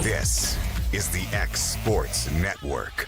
This is the X Sports Network.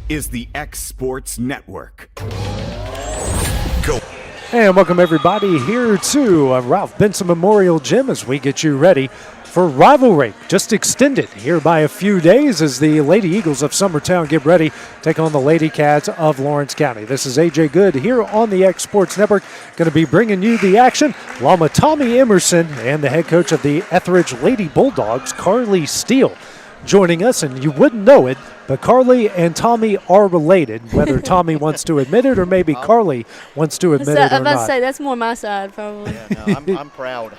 is the X Sports Network. Go. And welcome everybody here to Ralph Benson Memorial Gym as we get you ready for rivalry. Just extended here by a few days as the Lady Eagles of Summertown get ready to take on the Lady Cats of Lawrence County. This is AJ Good here on the X Sports Network, going to be bringing you the action along with Tommy Emerson and the head coach of the Etheridge Lady Bulldogs, Carly Steele, joining us. And you wouldn't know it, but Carly and Tommy are related, whether Tommy wants to admit it or maybe Carly wants to admit it or not. I was about to say, that's more my side, probably. Yeah, no, I'm proud.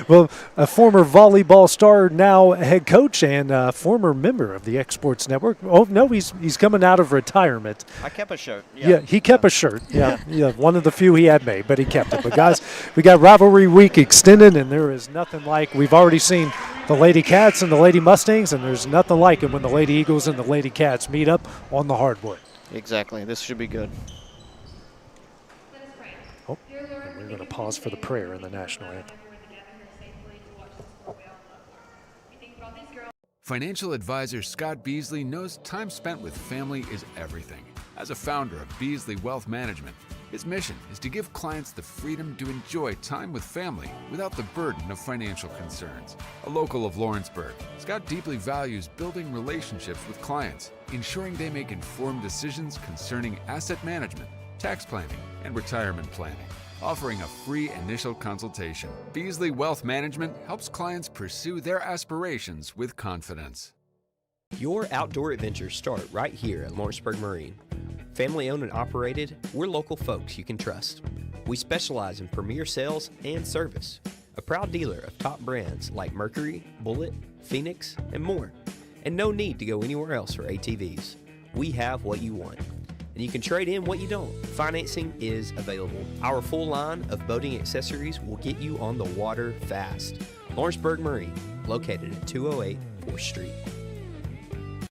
Well, a former volleyball star, now head coach, and a former member of the X Sports Network. Oh, no, he's coming out of retirement. I kept a shirt. Yeah, he kept a shirt. Yeah, one of the few he had made, but he kept it. But, guys, we got Rivalry Week extended, and there is nothing like, we've already seen the Lady Cats and the Lady Mustangs, and there's nothing like it when the Lady Eagles and the Lady Cats meet up on the hardwood. Exactly. This should be good. Oh, and we're going to pause for the prayer in the national anthem. Financial advisor Scott Beasley knows time spent with family is everything. As a founder of Beasley Wealth Management, his mission is to give clients the freedom to enjoy time with family without the burden of financial concerns. A local of Lawrenceburg, Scott deeply values building relationships with clients, ensuring they make informed decisions concerning asset management, tax planning, and retirement planning. Offering a free initial consultation, Beasley Wealth Management helps clients pursue their aspirations with confidence. Your outdoor adventures start right here at Lawrenceburg Marine. Family owned and operated, we're local folks you can trust. We specialize in premier sales and service. A proud dealer of top brands like Mercury, Bullet, Phoenix, and more. And no need to go anywhere else for ATVs. We have what you want. And you can trade in what you don't. Financing is available. Our full line of boating accessories will get you on the water fast. Lawrenceburg Marine, located at 208 4th Street.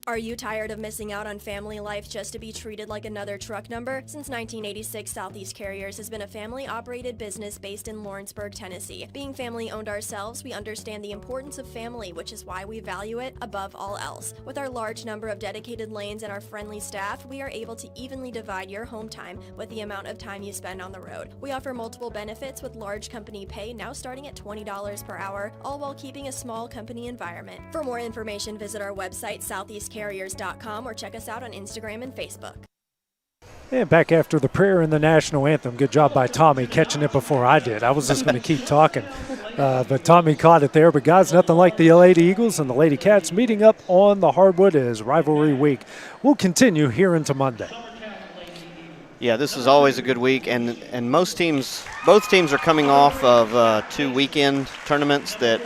Are you tired of missing out on family life just to be treated like another truck number? Since 1986, Southeast Carriers has been a family-operated business based in Lawrenceburg, Tennessee. Being family-owned ourselves, we understand the importance of family, which is why we value it above all else. With our large number of dedicated lanes and our friendly staff, we are able to evenly divide your home time with the amount of time you spend on the road. We offer multiple benefits with large company pay now starting at $20 per hour, all while keeping a small company environment. For more information, visit our website, southeastcarriers.com, or check us out on Instagram and Facebook. And back after the prayer and the national anthem. Good job by Tommy catching it before I did. I was just going to keep talking, but Tommy caught it there. But, guys, nothing like the Lady Eagles and the Lady Cats meeting up on the hardwood as Rivalry Week will continue here into Monday. Yeah, this is always a good week, and both teams are coming off of 2 weekend tournaments that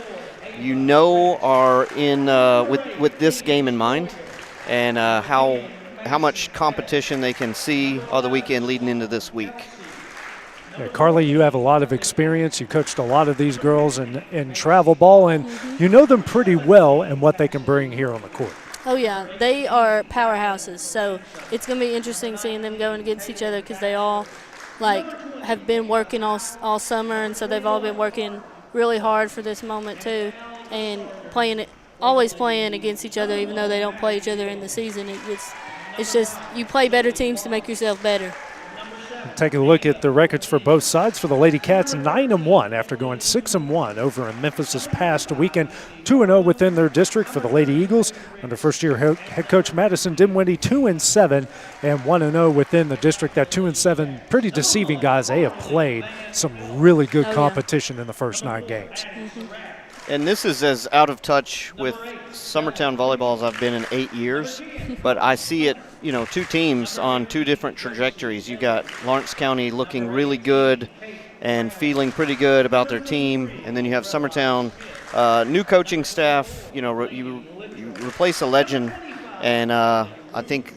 are in with this game in mind, and how much competition they can see all the weekend leading into this week. Yeah, Carly, you have a lot of experience. You coached a lot of these girls in travel ball, and you know them pretty well and what they can bring here on the court. Oh, yeah. They are powerhouses, so it's going to be interesting seeing them going against each other because they all, have been working all summer, and so they've all been working really hard for this moment, too, and always playing against each other, even though they don't play each other in the season. It's just you play better teams to make yourself better. Taking a look at the records for both sides. For the Lady Cats, 9-1 after going 6-1 over in Memphis this past weekend. 2-0 within their district for the Lady Eagles. Under first-year head coach Madison Dinwiddie, 2-7 and 1-0 within the district. That 2-7, pretty deceiving, guys. They have played some really good competition in the first 9 games. And this is as out of touch with Summertown volleyball as I've been in 8 years, but I see it, 2 teams on 2 different trajectories. You got Lawrence County looking really good and feeling pretty good about their team, and then you have Summertown, new coaching staff. You replace a legend, and I think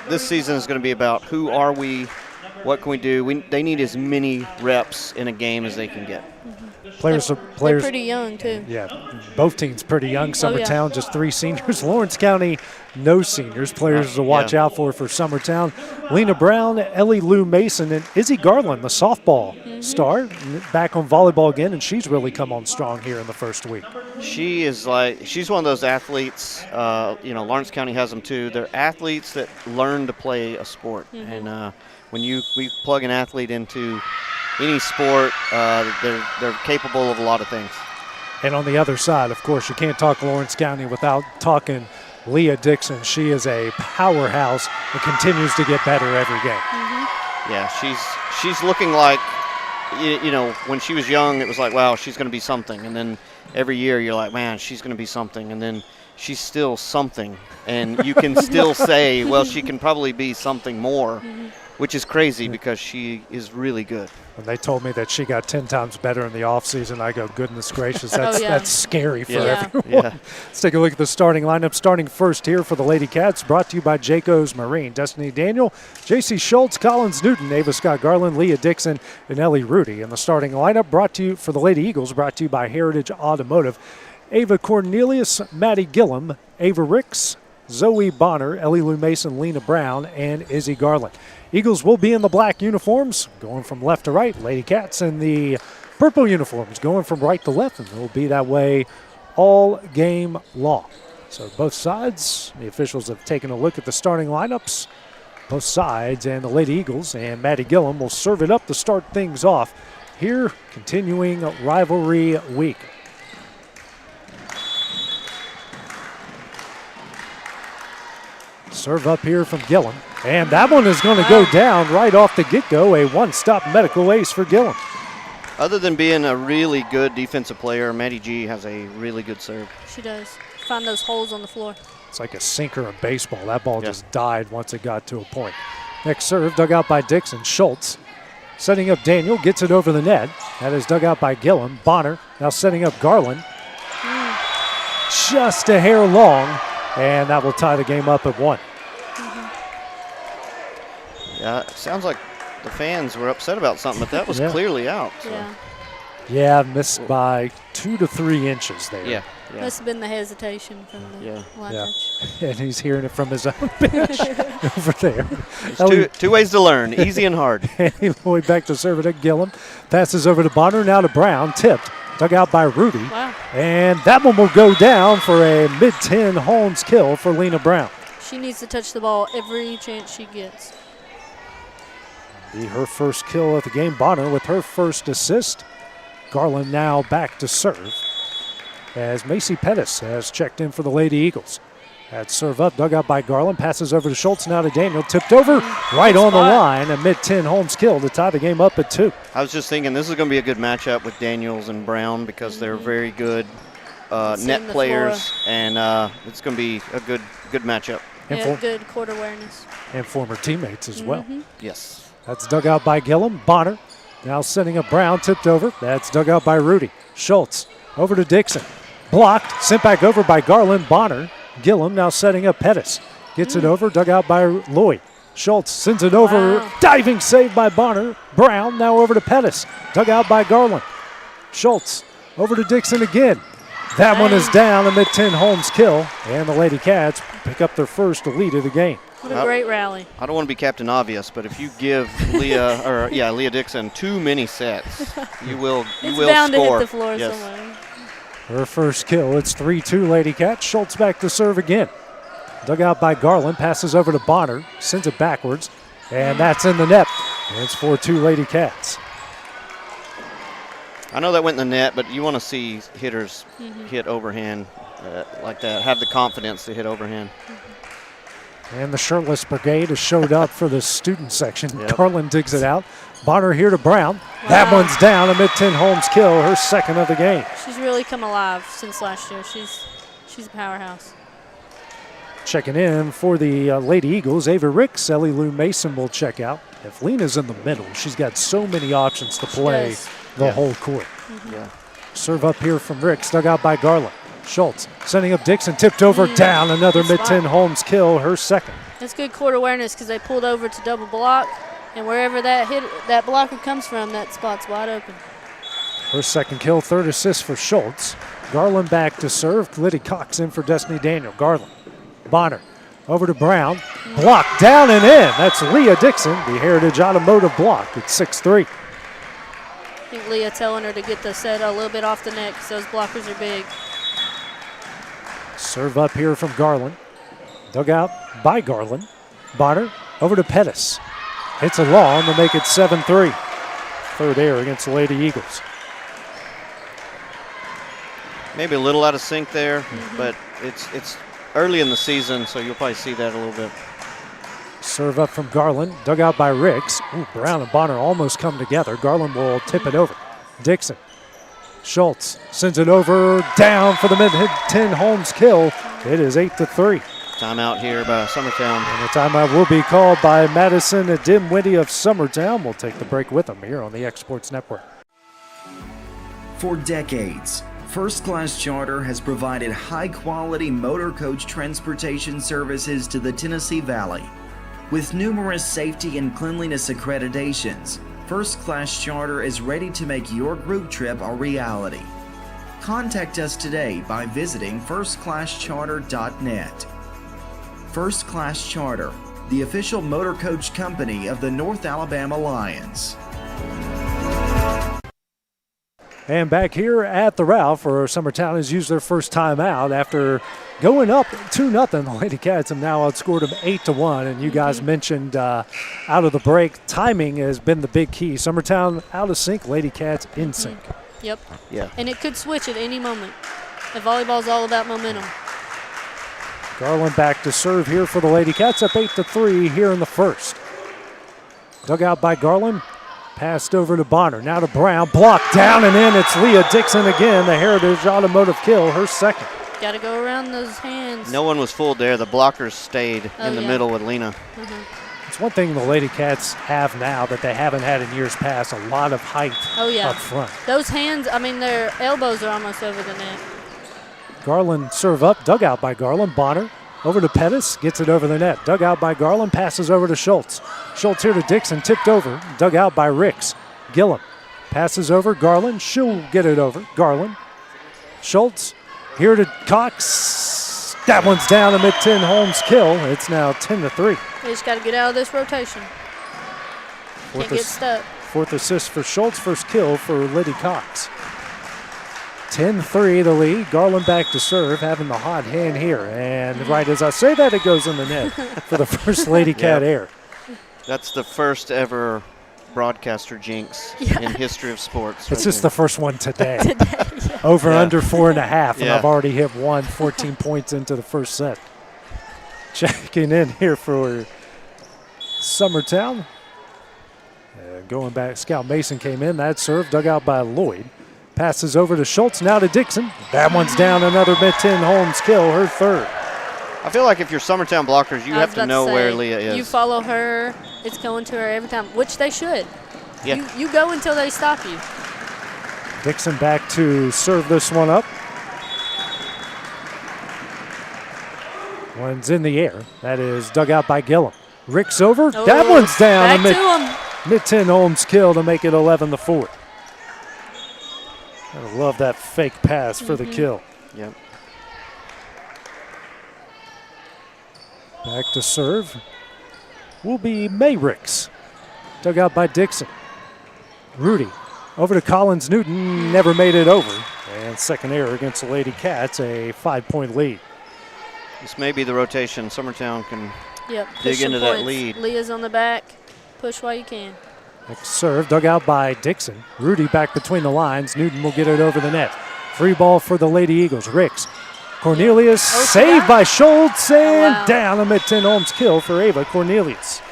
this season is going to be about who are we, what can we do. They need as many reps in a game as they can get. Players, They're pretty young, too. yeah, both teams pretty young. Summertown, just 3 seniors. Lawrence County, no seniors. Players to watch out for Summertown. Lena Brown, Ellie Lou Mason, and Izzy Garland, the softball star, back on volleyball again, and she's really come on strong here in the first week. She's one of those athletes, Lawrence County has them too. They're athletes that learn to play a sport. And when we plug an athlete into any sport, they're capable of a lot of things. And on the other side, of course, you can't talk Lawrence County without talking Leah Dixon. She is a powerhouse and continues to get better every game. Yeah, she's looking like, when she was young, it was like, wow, she's going to be something. And then every year you're like, man, she's going to be something. And then she's still something. And you can still say, well, she can probably be something more, which is crazy because she is really good. When they told me that she got 10 times better in the offseason, I go, goodness gracious, that's scary for everyone. Yeah. Let's take a look at the starting lineup. Starting first here for the Lady Cats, brought to you by Jayco's Marine. Destiny Daniel, J.C. Schultz, Collins Newton, Ava Scott Garland, Leah Dixon, and Ellie Rudy. And the starting lineup brought to you for the Lady Eagles, brought to you by Heritage Automotive. Ava Cornelius, Maddie Gillum, Ava Ricks, Zoe Bonner, Ellie Lou Mason, Lena Brown, and Izzy Garland. Eagles will be in the black uniforms, going from left to right. Lady Cats in the purple uniforms, going from right to left, and it will be that way all game long. So both sides, the officials have taken a look at the starting lineups. Both sides, and the Lady Eagles and Maddie Gillum will serve it up to start things off here, continuing rivalry week. Serve up here from Gillum. And that one is going to go down right off the get-go. A one-stop medical ace for Gillum. Other than being a really good defensive player, Maddie G has a really good serve. She does. Find those holes on the floor. It's like a sinker in baseball. That ball just died once it got to a point. Next serve, dug out by Dixon. Schultz setting up Daniel, gets it over the net. That is dug out by Gillum. Bonner now setting up Garland. Just a hair long, and that will tie the game up at 1. Yeah, it sounds like the fans were upset about something, but that was clearly out. So. Yeah, missed by 2 to 3 inches there. Yeah. Must have been the hesitation from the watchers. And he's hearing it from his own bench over there. Two ways to learn, easy and hard. Annie Lloyd back to serve it at Gillum. Passes over to Bonner, now to Brown. Tipped, dug out by Rudy. Wow. And that one will go down for a mid-10 Holmes kill for Lena Brown. She needs to touch the ball every chance she gets. Be her first kill of the game. Bonner with her first assist. Garland now back to serve as Macy Pettis has checked in for the Lady Eagles. That serve up, dug out by Garland, passes over to Schultz, now to Daniel, tipped over, right on the line, a mid-10 Holmes kill to tie the game up at 2. I was just thinking this is going to be a good matchup with Daniels and Brown because they're very good net players, and it's going to be a good matchup. And good court awareness. And former teammates as well. Yes. That's dug out by Gillum. Bonner now sending up Brown, tipped over. That's dug out by Rudy. Schultz over to Dixon. Blocked, sent back over by Garland. Bonner. Gillum now setting up Pettis. Gets it over, dug out by Lloyd. Schultz sends it over. Diving save by Bonner. Brown now over to Pettis. Dug out by Garland. Schultz over to Dixon again. That one is down, a mid-10 Holmes kill. And the Lady Cats pick up their first lead of the game. What a great rally. I don't want to be Captain Obvious, but if you give Leah Dixon too many sets, you will bound score. To hit the floor somewhere. Her first kill. It's 3-2 Lady Cats. Schultz back to serve again. Dug out by Garland. Passes over to Bonner. Sends it backwards. And that's in the net. And it's 4-2 Lady Cats. I know that went in the net, but you want to see hitters hit overhand like that. Have the confidence to hit overhand. And the shirtless brigade has showed up for the student section. Garland digs it out. Bonner here to Brown. That one's down. A mid-10 Holmes kill, her second of the game. She's really come alive since last year. She's a powerhouse. Checking in for the Lady Eagles, Ava Ricks. Ellie Lou Mason will check out. If Lena's in the middle, she's got so many options to play the whole court. Serve up here from Ricks, dug out by Garland. Schultz sending up Dixon, tipped over, down. Another mid-10 Holmes kill, her second. That's good court awareness because they pulled over to double block, and wherever that blocker comes from, that spot's wide open. Her second kill, third assist for Schultz. Garland back to serve. Liddy Cox in for Destiny Daniel. Garland, Bonner, over to Brown. Block down and in. That's Leah Dixon, the Heritage Automotive block. It's 6-3. I think Leah telling her to get the set a little bit off the net because those blockers are big. Serve up here from Garland. Dug out by Garland. Bonner over to Pettis. Hits a long to make it 7-3. Third air against the Lady Eagles. Maybe a little out of sync there, but it's early in the season, so you'll probably see that a little bit. Serve up from Garland, dug out by Riggs. Ooh, Brown and Bonner almost come together. Garland will tip it over. Dixon. Schultz sends it over, down for the mid-10 Holmes kill. It is 8-3. Timeout here by Summertown. And the timeout will be called by Madison Dimwitty of Summertown. We'll take the break with them here on the X Sports Network. For decades, First Class Charter has provided high-quality motor coach transportation services to the Tennessee Valley. With numerous safety and cleanliness accreditations, First Class Charter is ready to make your group trip a reality. Contact us today by visiting firstclasscharter.net. First Class Charter, the official motor coach company of the North Alabama Lions. And back here at the Ralph, where Summertown has used their first time out after going up 2-0. The Lady Cats have now outscored them 8-1. And you guys mentioned out of the break, timing has been the big key. Summertown out of sync, Lady Cats in sync. Yep. Yeah. And it could switch at any moment. The volleyball's all about momentum. Garland back to serve here for the Lady Cats, up 8-3 here in the first. Dug out by Garland. Passed over to Bonner, now to Brown, blocked down and in. It's Leah Dixon again, the Heritage Automotive kill, her second. Got to go around those hands. No one was fooled there. The blockers stayed in the middle with Lena. It's one thing the Lady Cats have now that they haven't had in years past, a lot of height up front. Those hands, I mean, their elbows are almost over the net. Garland serve up, dug out by Garland. Bonner over to Pettis, gets it over the net. Dug out by Garland, passes over to Schultz. Schultz here to Dixon, tipped over, dug out by Ricks. Gillum passes over Garland, she'll get it over. Garland, Schultz, here to Cox. That one's down, a mid-10 Holmes kill. It's now 10-3. They just got to get out of this rotation. Can't get stuck. Fourth assist for Schultz, first kill for Liddy Cox. 10-3 the lead. Garland back to serve, having the hot hand here. And right as I say that, it goes in the net for the first Lady Cat air. That's the first ever broadcaster jinx in history of sports. It's just the first one today. Over under 4.5, and I've already hit 14 points into the first set. Checking in here for Summertown. Going back, Scout Mason came in. That serve dug out by Lloyd. Passes over to Schultz, now to Dixon. That one's down, another mid-10 Holmes kill, her third. I feel like if you're Summertown blockers, you have to know where Leah is. You follow her, it's going to her every time, which they should. Yeah. You go until they stop you. Dixon back to serve this one up. One's in the air. That is dug out by Gillum. Ricks over. That one's down. Back to him. Mid-10 Holmes kill to make it 11-4. I love that fake pass for the kill. Yep. Back to serve will be Mayricks. Dug out by Dixon. Rudy over to Collins Newton, never made it over. And second error against the Lady Cats, a 5-point lead. This may be the rotation. Summertown can dig into that lead. Leah's on the back. Push while you can. Next serve, dug out by Dixon. Rudy back between the lines. Newton will get it over the net. Free ball for the Lady Eagles. Ricks. Cornelius saved by Schultz and down a mid-10 Holmes kill for Ava Cornelius.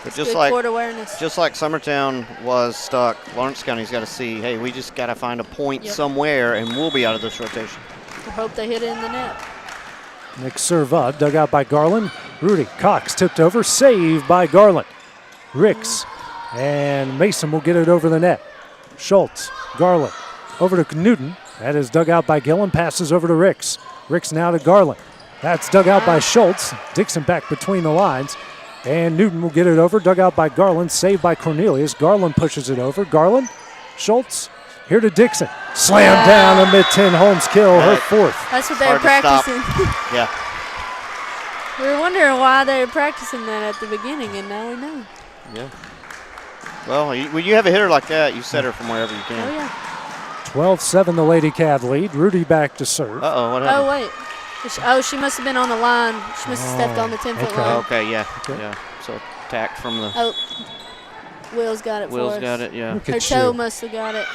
But just like court awareness. Just like Summertown was stuck, Lawrence County's got to see, hey, we just got to find a point somewhere and we'll be out of this rotation. I hope they hit it in the net. Next serve up, dug out by Garland. Rudy Cox tipped over, saved by Garland. Ricks. And Mason will get it over the net. Schultz, Garland, over to Newton. That is dug out by Gillen, passes over to Ricks. Ricks now to Garland. That's dug out by Schultz. Dixon back between the lines. And Newton will get it over, dug out by Garland, saved by Cornelius. Garland pushes it over. Garland, Schultz, Here to Dixon. Slam down a mid-10 Holmes kill, her fourth. That's what they were Hard to stop. practicing. Yeah. We were wondering why they were practicing that at the beginning, and now we know. Yeah. Well, when you have a hitter like that, you set her from wherever you can. Oh, yeah. 12-7 the Lady Cav lead. Rudy back to serve. Uh-oh, what happened? Oh, wait. She must have been on the line. She must have stepped on the 10-foot line. Okay, yeah. Yeah. So tacked from the. Oh, Will's got it Will's for us. got it, yeah. Look Her at toe you. must have got it.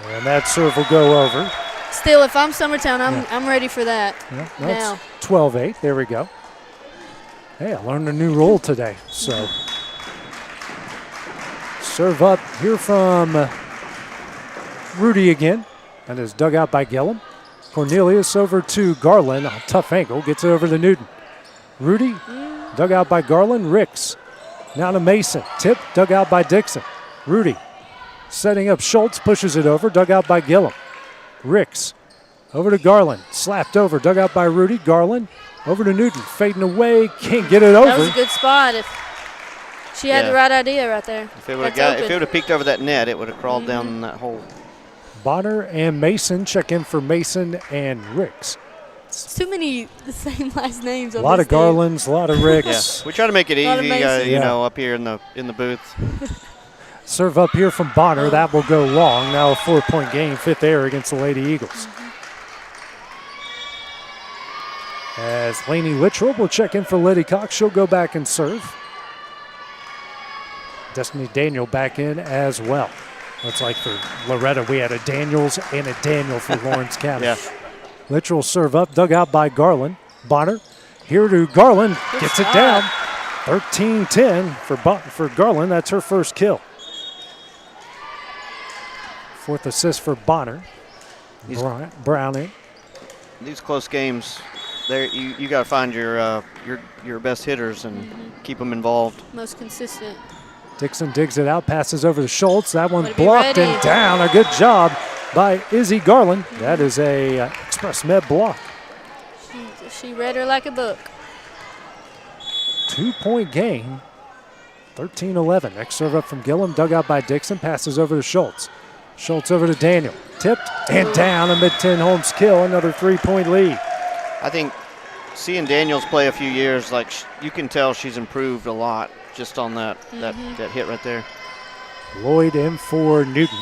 And that serve will go over. Still, if I'm Summertown, I'm ready for that. Yeah, Now. that's 12-8. There we go. Hey, I learned a new rule today. So serve up here from Rudy again. That is dug out by Gillum. Cornelius over to Garland. A tough angle. Gets it over to Newton. Rudy dug out by Garland. Ricks. Now to Mason. Tip dug out by Dixon. Rudy setting up Schultz. Pushes it over. Dug out by Gillum. Ricks over to Garland. Slapped over. Dug out by Rudy. Garland over to Newton. Fading away. Can't get it over. That was a good spot. If she had the right idea right there. If it would have peeked over that net, it would have crawled down that hole. Bonner and Mason. Check in for Mason and Ricks. It's too many the same last names. A lot of Garlands, a lot of Ricks. Yeah, we try to make it Lot of easy, Mason. you know, up here in the booth. Serve up here from Bonner. That will go long. Now a 4-point game, fifth error against the Lady Eagles. As Lainey Littrell will check in for Liddy Cox. She'll go back and serve. Destiny Daniel back in as well. Looks like for Loretta, we had a Daniels and a Daniel for Lawrence County. Yeah. Littrell serve up, dug out by Garland. Bonner here to Garland, gets it down. 13-10 for Garland. That's her first kill. Fourth assist for Bonner. Browning. These close games, there you got to find your best hitters and keep them involved. Most consistent. Dixon digs it out, passes over to Schultz. That one's Better be blocked ready. and down. A good job by Izzy Garland. That is a Express Med block. She read her like a book. 2-point game. 13-11. Next serve up from Gillum. Dug out by Dixon. Passes over to Schultz. Schultz over to Daniel. Tipped and down. A mid-10 Holmes kill. Another 3-point lead. I think seeing Daniels play a few years, like you can tell she's improved a lot just on that hit right there. Lloyd in for Newton.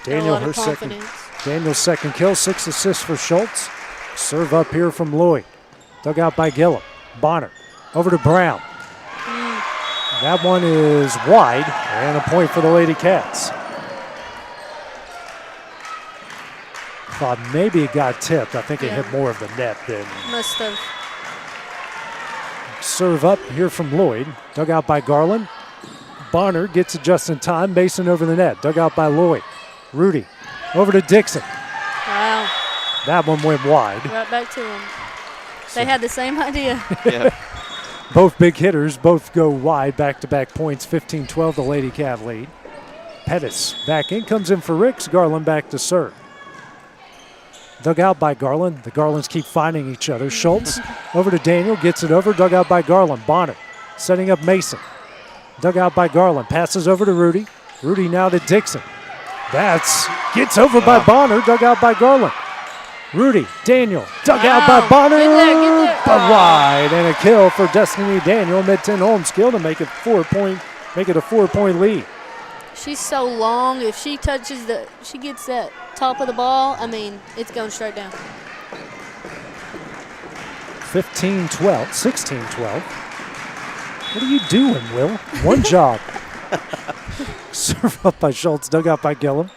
Daniel, a lot of her second. confidence. Daniel's second kill. 6 assists for Schultz. Serve up here from Lloyd. Dug out by Gillum. Bonner over to Brown. That one is wide, and a point for the Lady Cats. Thought maybe it got tipped. I think it hit more of the net than. Must have. Serve up here from Lloyd. Dug out by Garland. Bonner gets it just in time. Mason over the net. Dug out by Lloyd. Rudy over to Dixon. Wow. That one went wide. Right back to him. They had the same idea. Yeah. Both big hitters, both go wide. Back-to-back points. 15-12, the Lady Cav lead. Pettis back in. Comes in for Ricks. Garland back to serve. Dug out by Garland. The Garlands keep finding each other. Schultz over to Daniel. Gets it over. Dug out by Garland. Bonner setting up Mason. Dug out by Garland. Passes over to Rudy. Rudy now to Dixon. Gets over by Bonner. Dug out by Garland. Rudy, Daniel, dug out by Bonner. Get there. But wide. And a kill for Destiny Daniel. Mid-10 Holmes kill to make it a 4-point lead. She's so long. If she touches she gets that top of the ball, I mean, it's going straight down. 15-12, 16-12. What are you doing, Will? One job. Serve up by Schultz, dug out by Gillum.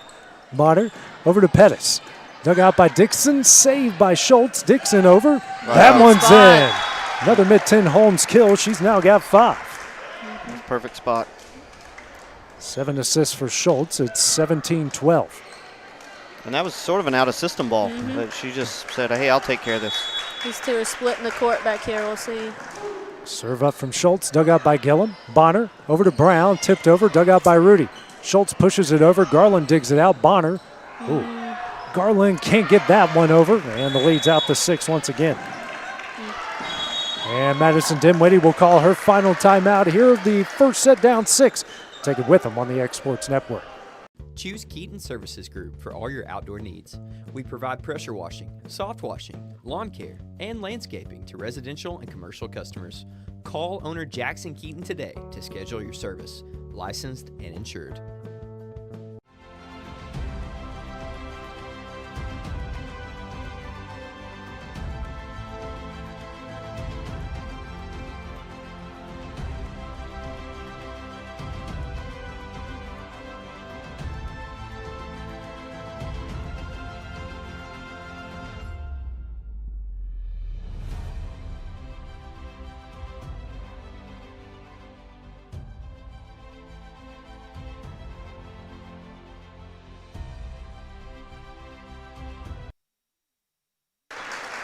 Bonner over to Pettis. Dug out by Dixon, saved by Schultz. Dixon over. Wow. That one's in. Another mid-10 Holmes kill. She's now got 5. Perfect spot. 7 assists for Schultz. It's 17-12. And that was sort of an out-of-system ball. But she just said, hey, I'll take care of this. These two are splitting the court back here. We'll see. Serve up from Schultz. Dug out by Gillum. Bonner over to Brown. Tipped over. Dug out by Rudy. Schultz pushes it over. Garland digs it out. Bonner. Ooh. Garland can't get that one over. And the lead's out to 6 once again. And Madison Dinwiddie will call her final timeout here of the first set, down 6. Take it with them on the X Sports Network. Choose Keaton Services Group for all your outdoor needs. We provide pressure washing, soft washing, lawn care, and landscaping to residential and commercial customers. Call owner Jackson Keaton today to schedule your service. Licensed and insured.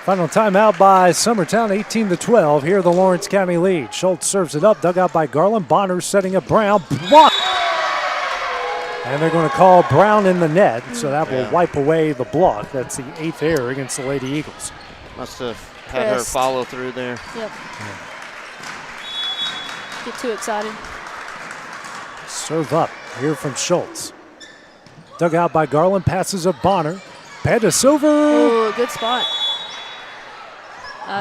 Final timeout by Summertown, 18-12. Here the Lawrence County lead. Schultz serves it up, dug out by Garland. Bonner setting up Brown. Block! And they're going to call Brown in the net, so that will wipe away the block. That's the 8th error against the Lady Eagles. Must have had her follow through there. Yep. Get too excited. Serve up here from Schultz. Dug out by Garland, passes up Bonner. Pettis over. Ooh, good spot.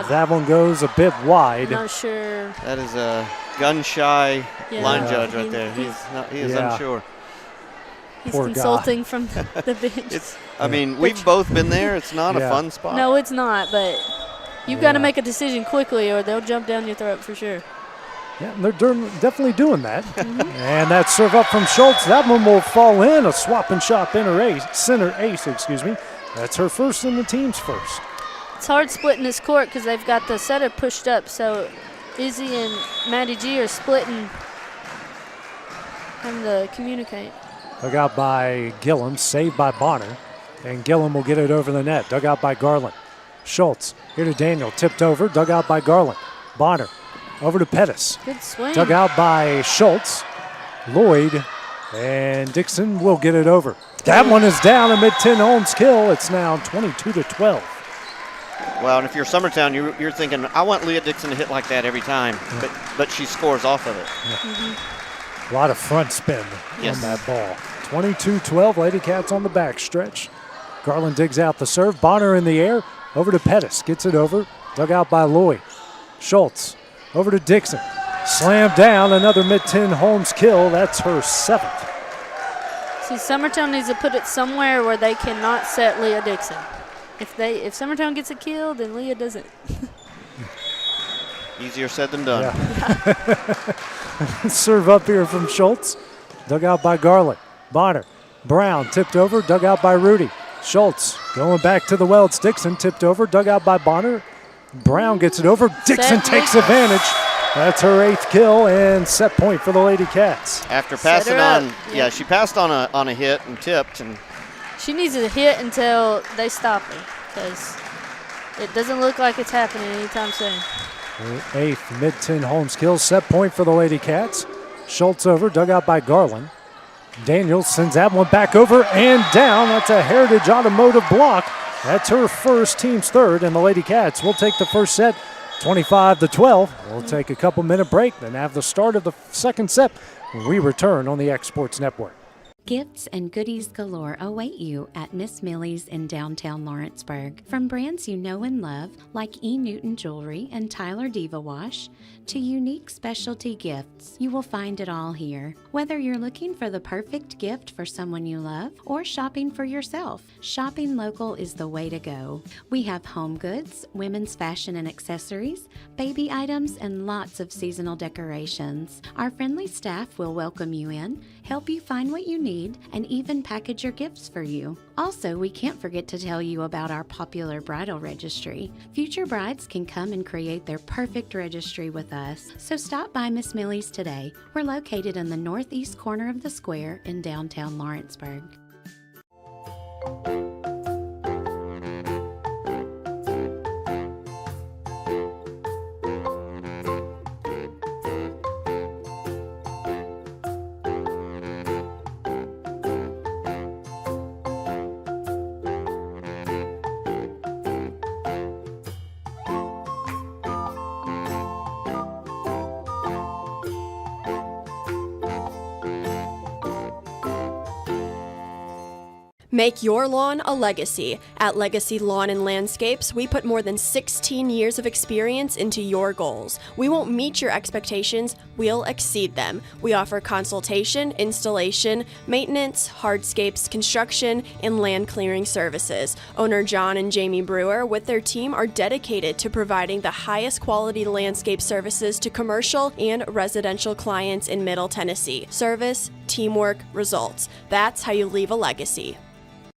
That one goes a bit wide. Not sure. That is a gun-shy line judge right there. He is unsure. He's Poor consulting guy. from the bench. I mean, we've both been there. It's not a fun spot. No, it's not, but you've got to make a decision quickly or they'll jump down your throat for sure. Yeah, they're definitely doing that. And that serve up from Schultz. That one will fall in. A swap and shot center ace, excuse me. That's her first and the team's first. It's hard splitting this court because they've got the setter pushed up, so Izzy and Maddie G are splitting, having to communicate. Dug out by Gillum, saved by Bonner, and Gillum will get it over the net. Dug out by Garland. Schultz, here to Daniel, tipped over, dug out by Garland. Bonner, over to Pettis. Good swing. Dug out by Schultz. Lloyd and Dixon will get it over. That one is down, a mid-10 Holmes kill. It's now 22-12. Well, and if you're Summertown, you're thinking, I want Leah Dixon to hit like that every time, but she scores off of it. A lot of front spin on that ball. 22-12, Lady Cats on the back stretch. Garland digs out the serve. Bonner in the air, over to Pettis, gets it over, dug out by Lloyd. Schultz, over to Dixon. Slammed down, another mid-10 Holmes kill. That's her 7th. See, Summertown needs to put it somewhere where they cannot set Leah Dixon. If Summertown gets a kill, then Leah doesn't. Easier said than done. Yeah. Serve up here from Schultz. Dug out by Garland. Bonner. Brown tipped over, dug out by Rudy. Schultz going back to the well. It's Dixon tipped over, dug out by Bonner. Brown gets it over. Dixon takes advantage. That's her 8th kill and set point for the Lady Cats. After passing on, she passed on a hit and tipped, and she needs to hit until they stop her because it doesn't look like it's happening anytime soon. Her 8th mid-10 Holmes kill, set point for the Lady Cats. Schultz over, dug out by Garland. Daniels sends that one back over and down. That's a Heritage Automotive block. That's her first, team's 3rd, and the Lady Cats will take the first set 25-12. We'll take a couple-minute break, then have the start of the second set when we return on the Exports Network. Gifts and goodies galore await you at Miss Millie's in downtown Lawrenceburg. From brands you know and love, like E. Newton Jewelry and Tyler Diva Wash, to unique specialty gifts, you will find it all here. Whether you're looking for the perfect gift for someone you love or shopping for yourself, shopping local is the way to go. We have home goods, women's fashion and accessories, baby items, and lots of seasonal decorations. Our friendly staff will welcome you in, help you find what you need, and even package your gifts for you. Also, we can't forget to tell you about our popular bridal registry. Future brides can come and create their perfect registry with us. So stop by Miss Millie's today. We're located in the northeast corner of the square in downtown Lawrenceburg. Make your lawn a legacy. At Legacy Lawn and Landscapes, we put more than 16 years of experience into your goals. We won't meet your expectations, we'll exceed them. We offer consultation, installation, maintenance, hardscapes, construction, and land clearing services. Owner John and Jamie Brewer, with their team, are dedicated to providing the highest quality landscape services to commercial and residential clients in Middle Tennessee. Service, teamwork, results. That's how you leave a legacy.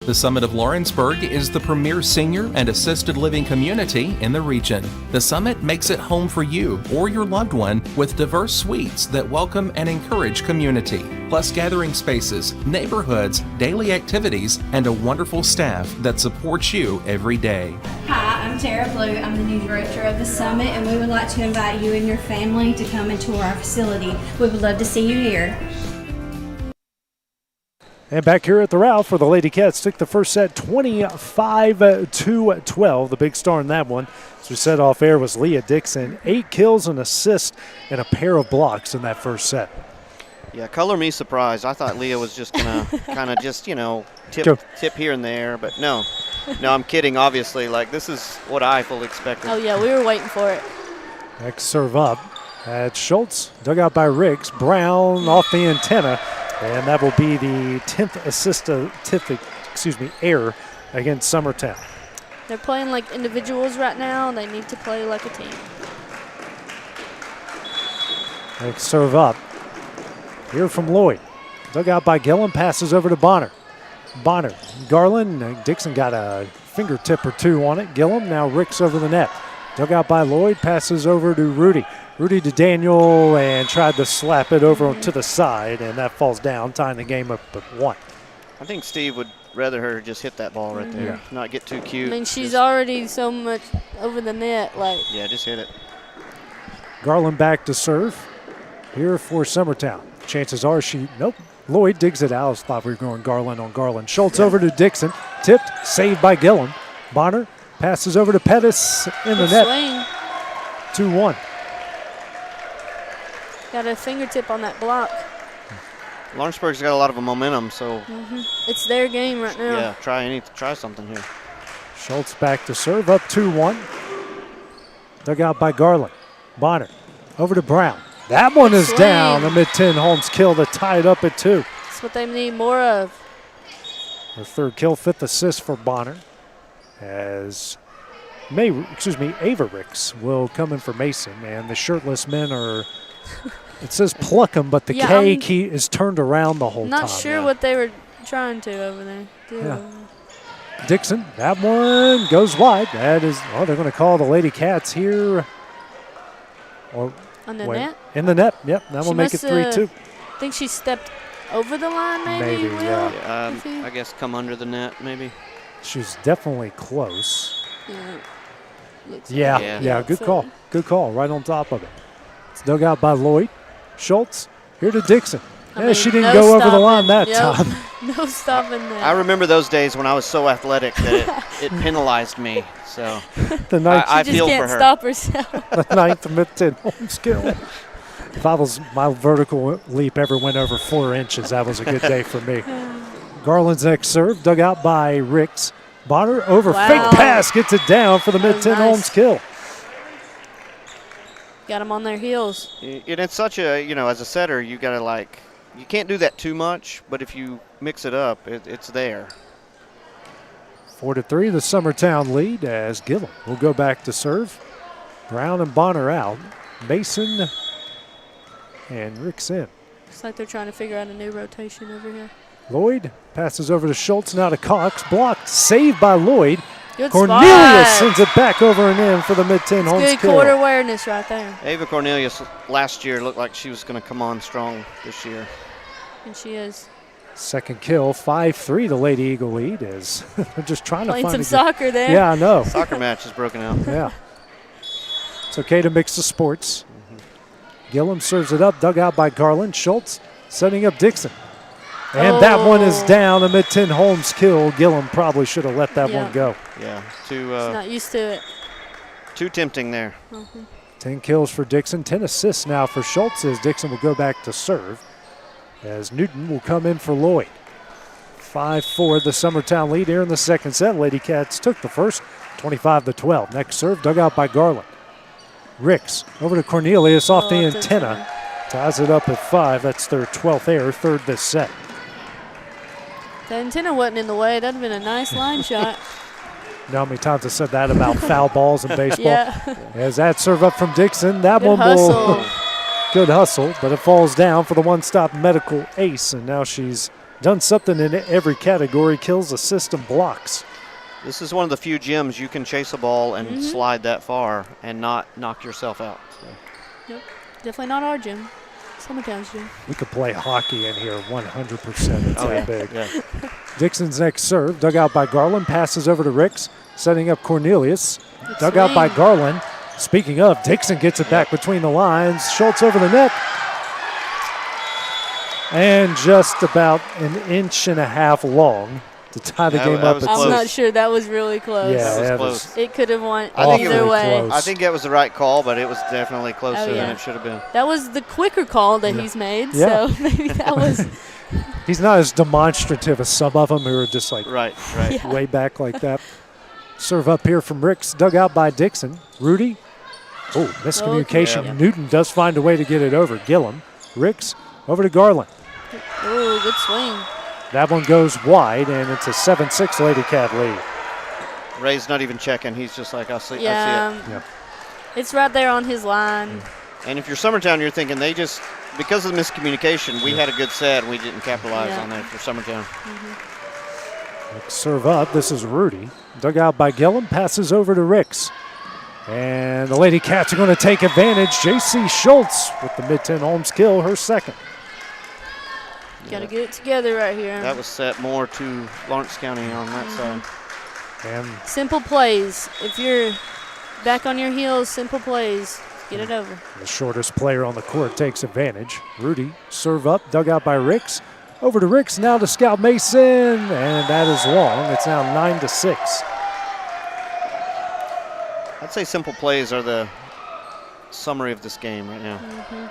The Summit of Lawrenceburg is the premier senior and assisted living community in the region. The Summit makes it home for you or your loved one with diverse suites that welcome and encourage community, plus gathering spaces, neighborhoods, daily activities, and a wonderful staff that supports you every day. Hi, I'm Tara Blue. I'm the new director of the Summit, and we would like to invite you and your family to come and tour our facility. We would love to see you here. And back here at the Ralph, where the Lady Cats took the first set 25-12. The big star in that one, as we said off air, was Leah Dixon. 8 kills, an assist, and a pair of blocks in that first set. Yeah, color me surprised. I thought Leah was just going to kind of just, tip here and there. But no, I'm kidding, obviously. Like, this is what I fully expected. Oh, yeah, we were waiting for it. Next serve up at Schultz, dug out by Riggs. Brown off the antenna. And that will be the 10th error against Summertown. They're playing like individuals right now. They need to play like a team. Next serve up. Here from Lloyd. Dug out by Gillum, passes over to Bonner. Bonner, Garland, Dixon got a fingertip or two on it. Gillum, now Ricks over the net. Dug out by Lloyd, passes over to Rudy. Rudy to Daniel and tried to slap it over to the side, and that falls down, tying the game up at 1. I think Steve would rather her just hit that ball right there, not get too cute. I mean, she's already so much over the net. Yeah, just hit it. Garland back to serve here for Summertown. Chances are nope. Lloyd digs it out. I thought we were going Garland on Garland. Schultz over to Dixon. Tipped, saved by Gillum. Bonner passes over to Pettis in the net. 2-1. Got a fingertip on that block. Lawrenceburg's got a lot of momentum, so it's their game right now. Yeah, try something here. Schultz back to serve, up 2-1. Dug out by Garland. Bonner over to Brown. That one is down. A mid-10 Holmes kill to tie it up at 2. That's what they need more of. The third kill, 5th assist for Bonner. As Ava Ricks will come in for Mason, and the shirtless men are. It says pluck them, but the K key is turned around the whole time. Not sure what they were trying to over there. Yeah. Dixon, that one goes wide. That is, they're going to call the Lady Cats here. On the net? In the net, yep. That will make it 3-2. I think she stepped over the line, maybe? I guess come under the net, maybe. She's definitely close. Yeah. Yeah, good call. Good call, right on top of it. It's dug out by Lloyd. Schultz, here to Dixon. She didn't go over the line that time. No stopping that. I remember those days when I was so athletic that it penalized me. So I feel for her. She just can't stop herself. The 9th mid-10 home skill. If my vertical leap ever went over 4 inches, that was a good day for me. Garland's next serve, dug out by Ricks. Bonner over, fake pass, gets it down for the mid-10 Holmes kill. Got them on their heels. And it's such a, as a setter, you got to you can't do that too much, but if you mix it up, it's there. 4-3, the Summertown lead as Gillum will go back to serve. Brown and Bonner out. Mason and Ricks in. Looks like they're trying to figure out a new rotation over here. Lloyd passes over to Schultz, now to Cox. Blocked, saved by Lloyd. Good Cornelius spot. sends it back over and in for the mid-10 Holmes good kill. Good court awareness right there. Ava Cornelius last year looked like she was going to come on strong this year. And she is. Second kill, 5-3, the Lady Eagle lead is. They're just trying to find some soccer there. Yeah, I know. Soccer match is broken out. Yeah. It's okay to mix the sports. Gillum serves it up, dug out by Garland. Schultz setting up Dixon. And that one is down. A mid-10 Holmes kill. Gillum probably should have let that one go. Yeah, He's not used to it. Too tempting there. 10 kills for Dixon, 10 assists now for Schultz as Dixon will go back to serve as Newton will come in for Lloyd. 5-4, the Summertown lead here in the second set. Lady Cats took the first, 25-12. Next serve, dug out by Garland. Ricks over to Cornelius off the antenna. Ties it up at 5. That's their 12th error, third this set. The antenna wasn't in the way. That would have been a nice line shot. You know how many times I said that about foul balls in baseball? Yeah. As that serve up from Dixon, that Good one hustle. will good hustle, but it falls down for the one-stop medical ace, and now she's done something in every category: kills, assists, and blocks. This is one of the few gyms you can chase a ball and slide that far and not knock yourself out. So. Yep. Definitely not our gym. Summertown's gym. We could play hockey in here 100%. It's that big. Yeah. Dixon's next serve, dug out by Garland, passes over to Ricks, setting up Cornelius. Good Dug out by swing. Garland. Speaking of, Dixon gets it back between the lines. Schultz over the net. And just about an inch and a half long to tie the game up. I'm not sure. That was really close. Yeah, that was close. It could have went I think either way. close. I think that was the right call, but it was definitely closer Oh, yeah. than it should have been. That was the quicker call that he's made, Yeah. so maybe that was. He's not as demonstrative as some of them who are just like Right. Yeah. way back like that. Serve up here from Ricks, dug out by Dixon. Rudy. Oh, miscommunication. Yeah. Newton does find a way to get it over. Gillum. Ricks over to Garland. Oh, good swing. That one goes wide, and it's a 7-6 Lady Cat lead. Ray's not even checking. He's just like, I see Yeah. it. Yep. It's right there on his line. And if you're Summertown, you're thinking because of the miscommunication, we had a good set and we didn't capitalize on that for Summertown. Next serve up. This is Rudy. Dug out by Gillum. Passes over to Ricks. And the Lady Cats are going to take advantage. J.C. Schultz with the mid-10 Holmes kill, her second. Got to get it together right here. That was set more to Lawrence County on that side. And Simple plays. If you're back on your heels, simple plays. Get it over. the shortest player on the court takes advantage. Rudy, serve up, dug out by Ricks. Over to Ricks, now to Scout Mason, and that is long. It's now 9-6. I'd say simple plays are the summary of this game right now.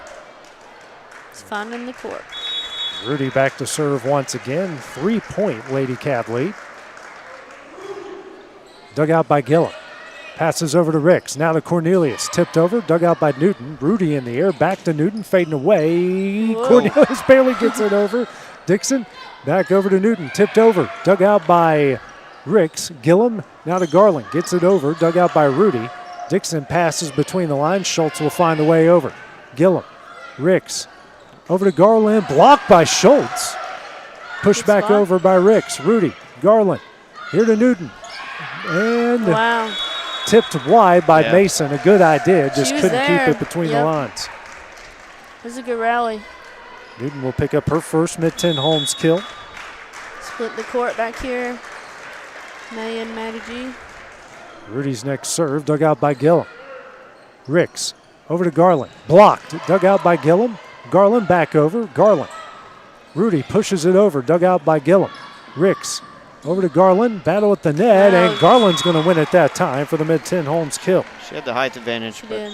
It's finding the court. Rudy back to serve once again. 3-point Lady Cat lead. Dug out by Gillum. Passes over to Ricks. Now to Cornelius. Tipped over. Dug out by Newton. Rudy in the air. Back to Newton. Fading away. Whoa. Cornelius barely gets it over. Dixon back over to Newton. Tipped over. Dug out by Ricks. Gillum now to Garland. Gets it over. Dug out by Rudy. Dixon passes between the lines. Schultz will find a way over. Gillum. Ricks. Over to Garland. Blocked by Schultz. Pushed Good back spot. over by Ricks. Rudy. Garland. Here to Newton. And Wow. tipped wide by Yeah. Mason. A good idea. Just She was couldn't there. keep it between the Yep. lines. This is a good rally. Newton will pick up her first mid-10 Holmes kill. Split the court back here. May and Maddie G. Rudy's next serve, dug out by Gillum. Ricks over to Garland. Blocked, dug out by Gillum. Garland back over, Garland. Rudy pushes it over, dug out by Gillum. Ricks over to Garland, battle at the net, and Ouch. Garland's going to win it that time for the mid-10 Holmes kill. She had the height advantage, She but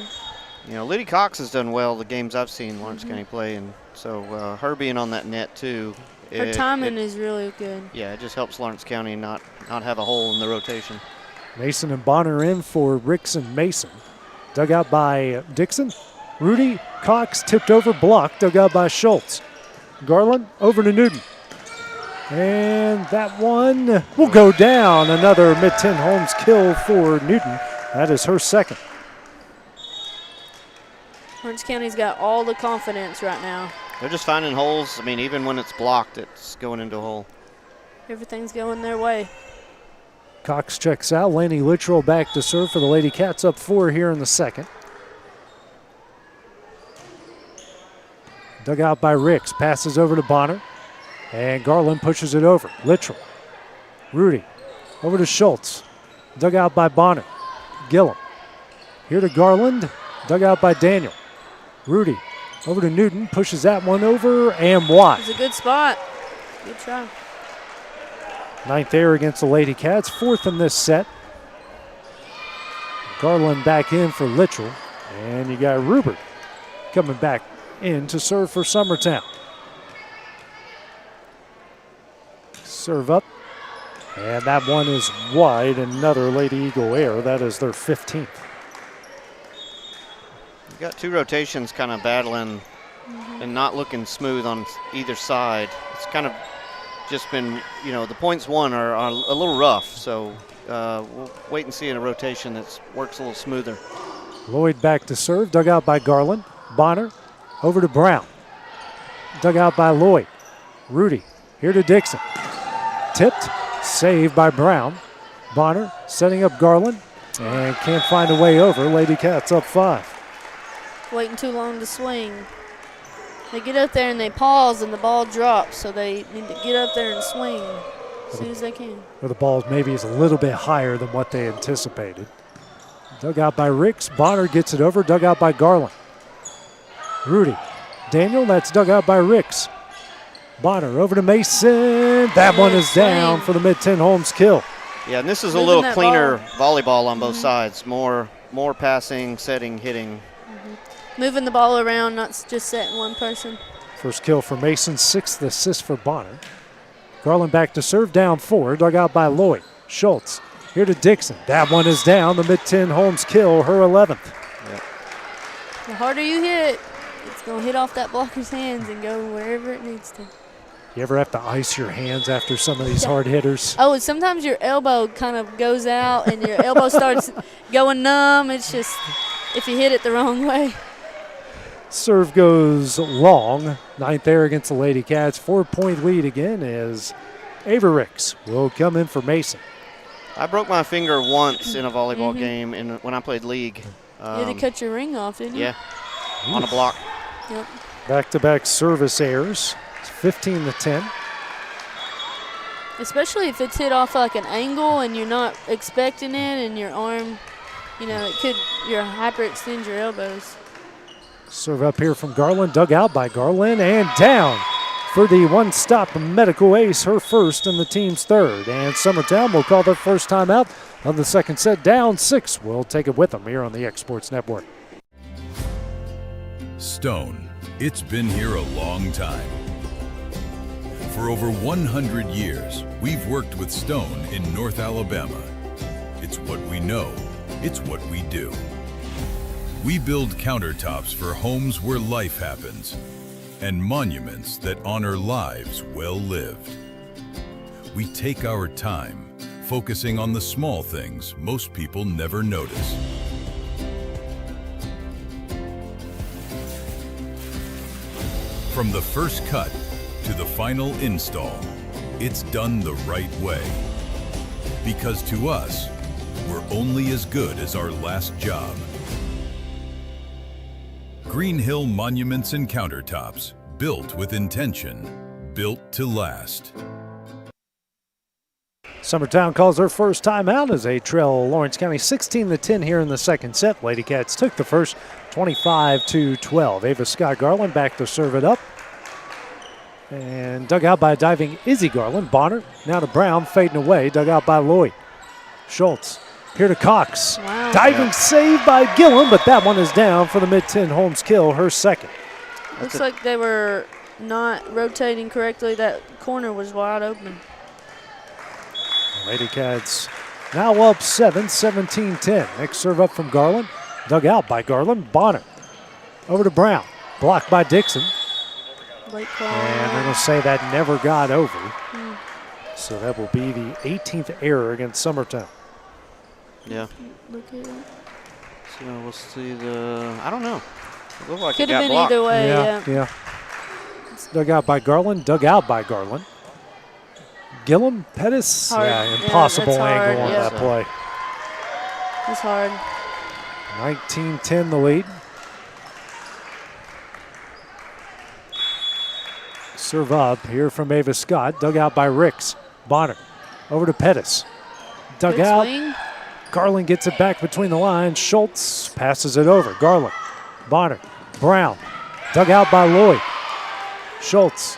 did. Liddy Cox has done well the games I've seen Lawrence County play, and so her being on that net too. Her timing is really good. Yeah, it just helps Lawrence County not have a hole in the rotation. Mason and Bonner in for Ricks and Mason. Dug out by Dixon. Rudy, Cox tipped over, blocked, dug out by Schultz. Garland over to Newton. And that one will go down. Another mid-10 Holmes kill for Newton. That is her second. Lawrence County's got all the confidence right now. They're just finding holes. I mean, even when it's blocked, it's going into a hole. Everything's going their way. Cox checks out. Laney Littrell back to serve for the Lady Cats, up 4 here in the second. Dug out by Ricks. Passes over to Bonner. And Garland pushes it over. Littrell. Rudy. Over to Schultz. Dug out by Bonner. Gillum. Here to Garland. Dug out by Daniel. Rudy. Over to Newton. Pushes that one over and wide. It's a good spot. Good try. Ninth error against the Lady Cats. Fourth in this set. Garland back in for Littrell. And you got Rubert coming back in to serve for Summertown. Serve up. And that one is wide. Another Lady Eagle error. That is their 15th. You got two rotations kind of battling and not looking smooth on either side. It's kind of just been, the points won are a little rough. So we'll wait and see in a rotation that works a little smoother. Lloyd back to serve. Dug out by Garland. Bonner over to Brown. Dug out by Lloyd. Rudy here to Dixon. Tipped. Saved by Brown. Bonner setting up Garland and can't find a way over. Lady Cats up 5. Waiting too long to swing. They get up there and they pause and the ball drops, so they need to get up there and swing as soon as they can. Or the ball maybe is a little bit higher than what they anticipated. Dug out by Ricks. Bonner gets it over. Dug out by Garland. Rudy. Daniel, that's dug out by Ricks. Bonner over to Mason. That one is down for the mid-10 Holmes kill. Yeah, and this is a little cleaner volleyball on both sides. More passing, setting, hitting. Moving the ball around, not just setting one person. First kill for Mason, 6th assist for Bonner. Garland back to serve, down 4, dug out by Lloyd. Schultz here to Dixon. That one is down, the mid-10 Holmes kill, her 11th. Yep. The harder you hit, it's going to hit off that blocker's hands and go wherever it needs to. You ever have to ice your hands after some of these hard hitters? Oh, and sometimes your elbow kind of goes out and your elbow starts going numb. It's just if you hit it the wrong way. Serve goes long. 9th air against the Lady Cats. 4-point lead again as Avericks will come in for Mason. I broke my finger once in a volleyball game when I played league. You had to cut your ring off, didn't you? Yeah, on a block. Yep. Back-to-back service errors. It's 15-10. Especially if it's hit off like an angle and you're not expecting it and your arm, your hyperextend your elbows. Serve up here from Garland, dug out by Garland, and down for the one-stop medical ace, her first and the team's third. And Summertown will call their first timeout of the second set, down 6. We'll take it with them here on the X-Sports Network. Stone, it's been here a long time. For over 100 years, we've worked with Stone in North Alabama. It's what we know, it's what we do. We build countertops for homes where life happens and monuments that honor lives well lived. We take our time, focusing on the small things most people never notice. From the first cut to the final install, it's done the right way. Because to us, we're only as good as our last job. Green Hill Monuments and Countertops, built with intention, built to last. Summertown calls their first timeout as they trail Lawrence County 16-10 here in the second set. Lady Cats took the first 25-12. Ava Scott Garland back to serve it up. And dug out by a diving Izzy Garland. Bonner now to Brown, fading away. Dug out by Lloyd. Schultz here to Cox. Wow. Diving save by Gillum, but that one is down for the mid-10 Holmes kill, her second. Looks like they were not rotating correctly. That corner was wide open. Lady Cats now up 7, 17-10. Next serve up from Garland. Dug out by Garland. Bonner over to Brown. Blocked by Dixon. Late call. And they're going to say that never got over. So that will be the 18th error against Summertown. Yeah. Look at it. So we'll see I don't know. It looked like Could it have got been blocked. either way. Yeah. It's dug out by Garland. Dug out by Garland. Gillum, Pettis. Hard. Yeah, impossible Yeah, that's angle on hard, that play. It's hard. 19-10 the lead. Serve up here from Ava Scott. Dug out by Ricks. Bonner over to Pettis. Dug Good out. swing. Garland gets it back between the lines. Schultz passes it over. Garland. Bonner. Brown. Dug out by Lloyd. Schultz.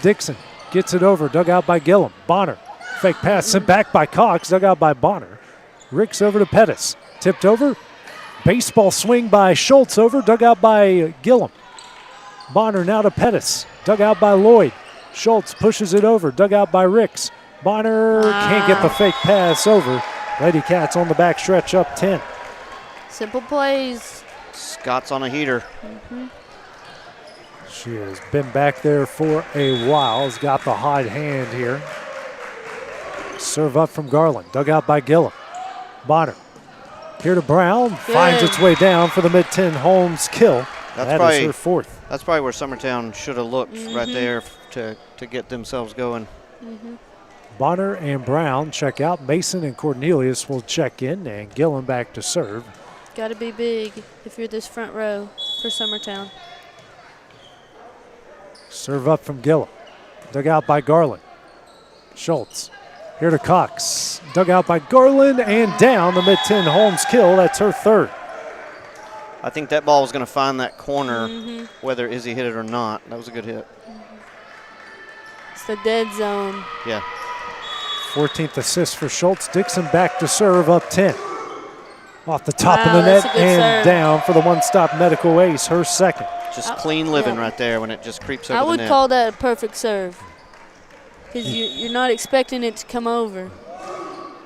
Dixon gets it over. Dug out by Gillum. Bonner. Fake pass sent back by Cox. Dug out by Bonner. Ricks over to Pettis. Tipped over. Baseball swing by Schultz over. Dug out by Gillum. Bonner now to Pettis. Dug out by Lloyd. Schultz pushes it over, dug out by Ricks. Bonner can't get the fake pass over. Lady Cats on the back stretch up 10. Simple plays. Scott's on a heater. She has been back there for a while. Has got the hot hand here. Serve up from Garland. Dug out by Gillum. Bonner. Here to Brown. Good. Finds its way down for the mid-10 Holmes kill. That is her fourth. That's probably where Summertown should have looked right there to get themselves going. Bonner and Brown check out. Mason and Cornelius will check in, and Gillum back to serve. Got to be big if you're this front row for Summertown. Serve up from Gillum. Dug out by Garland. Schultz. Here to Cox. Dug out by Garland and down the mid-10 Holmes kill. That's her third. I think that ball was going to find that corner, whether Izzy hit it or not. That was a good hit. It's the dead zone. Yeah. 14th assist for Schultz. Dixon back to serve up 10. Off the top of Wow, the net that's a good and serve. down for the one-stop medical ace, her second. Just clean living right there when it just creeps over I the would net. call that a perfect serve because you're not expecting it to come over.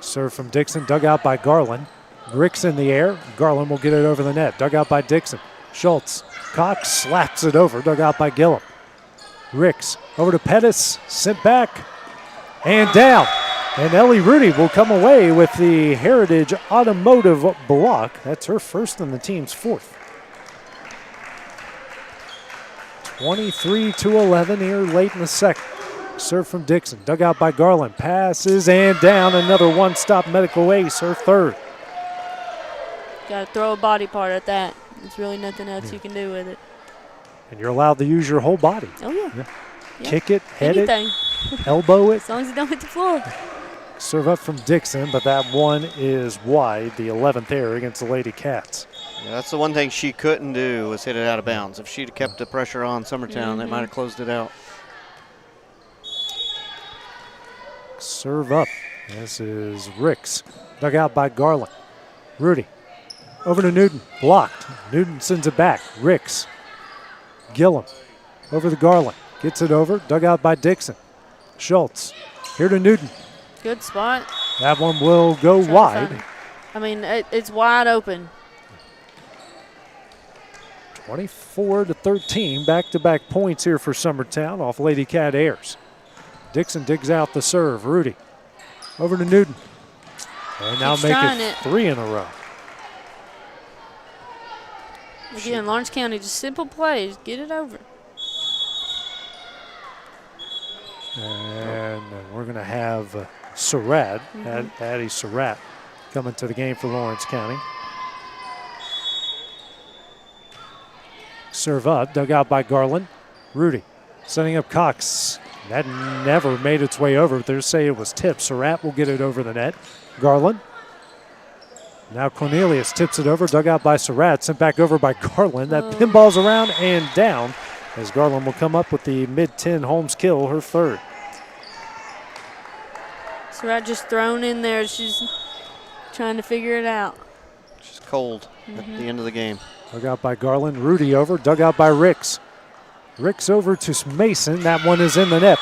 Serve from Dixon, dug out by Garland. Ricks in the air. Garland will get it over the net. Dug out by Dixon. Schultz. Cox slaps it over. Dug out by Gillum. Ricks over to Pettis. Sent back and down. And Ellie Rudy will come away with the Heritage Automotive block. That's her first and the team's fourth. 23-11 here late in the second. Serve from Dixon. Dug out by Garland. Passes and down. Another one-stop medical ace, her third. Got to throw a body part at that. There's really nothing else you can do with it. And you're allowed to use your whole body. Oh, yeah. Yeah. Kick it, head Anything. it, elbow it. As long as you don't hit the floor. Serve up from Dixon, but that one is wide, the 11th error against the Lady Cats. Yeah, that's the one thing she couldn't do was hit it out of bounds. If she'd kept the pressure on Summertown, they might have closed it out. Serve up. This is Ricks. Dug out by Garland. Rudy. Over to Newton. Blocked. Newton sends it back. Ricks. Gillum. Over to Garland. Gets it over. Dug out by Dixon. Schultz. Here to Newton. Good spot. That one will go wide. I mean, it's wide open. 24-13. Back-to-back points here for Summertown off Lady Cat airs. Dixon digs out the serve. Rudy. Over to Newton. And now make it 3 in a row. Again, Lawrence County, just simple plays. Get it over. And we're going to have Surratt, Addie Surratt, coming to the game for Lawrence County. Serve up, dug out by Garland. Rudy setting up Cox. That never made its way over. They say it was tipped. Surratt will get it over the net. Garland. Now Cornelius tips it over, dug out by Surratt, sent back over by Garland. That pinballs around and down as Garland will come up with the mid-10 Holmes kill, her third. Surratt just thrown in there. She's trying to figure it out. She's cold at the end of the game. Dug out by Garland. Rudy over, dug out by Ricks. Ricks over to Mason. That one is in the net.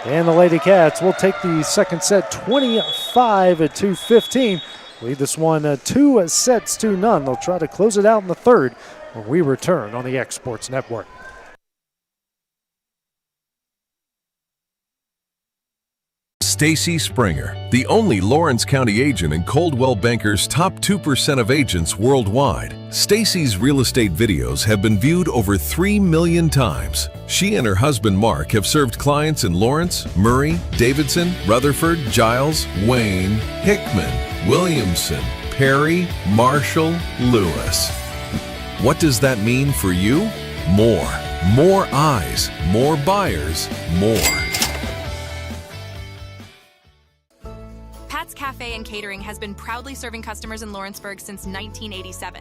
And the Lady Cats will take the second set 25-15. Lead this one 2-0. They'll try to close it out in the third when we return on the X Sports Network. Stacy Springer, the only Lawrence County agent in Coldwell Banker's top 2% of agents worldwide. Stacy's real estate videos have been viewed over 3 million times. She and her husband Mark have served clients in Lawrence, Murray, Davidson, Rutherford, Giles, Wayne, Hickman, Williamson, Perry, Marshall, Lewis. What does that mean for you? More. More eyes, more buyers, more. Pat's Cafe and Catering has been proudly serving customers in Lawrenceburg since 1987.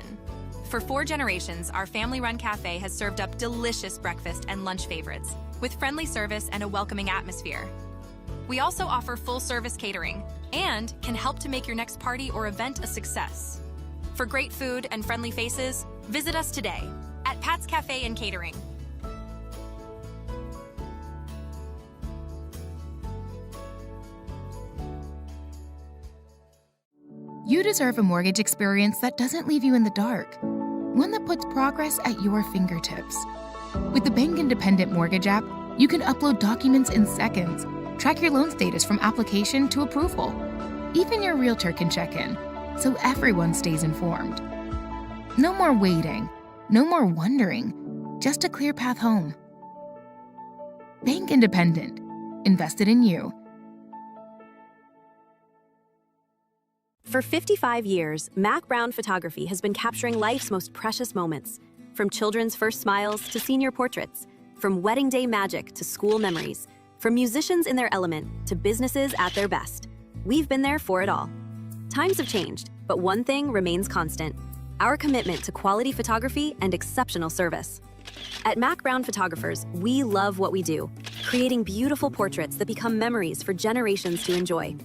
For 4 generations, our family-run cafe has served up delicious breakfast and lunch favorites with friendly service and a welcoming atmosphere. We also offer full-service catering and can help to make your next party or event a success. For great food and friendly faces, visit us today at Pat's Cafe and Catering. You deserve a mortgage experience that doesn't leave you in the dark, one that puts progress at your fingertips. With the Bank Independent Mortgage app, you can upload documents in seconds, track your loan status from application to approval. Even your realtor can check in, so everyone stays informed. No more waiting, no more wondering, just a clear path home. Bank Independent, invested in you. For 55 years, Mac Brown Photography has been capturing life's most precious moments. From children's first smiles to senior portraits, from wedding day magic to school memories, from musicians in their element to businesses at their best. We've been there for it all. Times have changed, but one thing remains constant: our commitment to quality photography and exceptional service. At Mac Brown Photographers, we love what we do, creating beautiful portraits that become memories for generations to enjoy.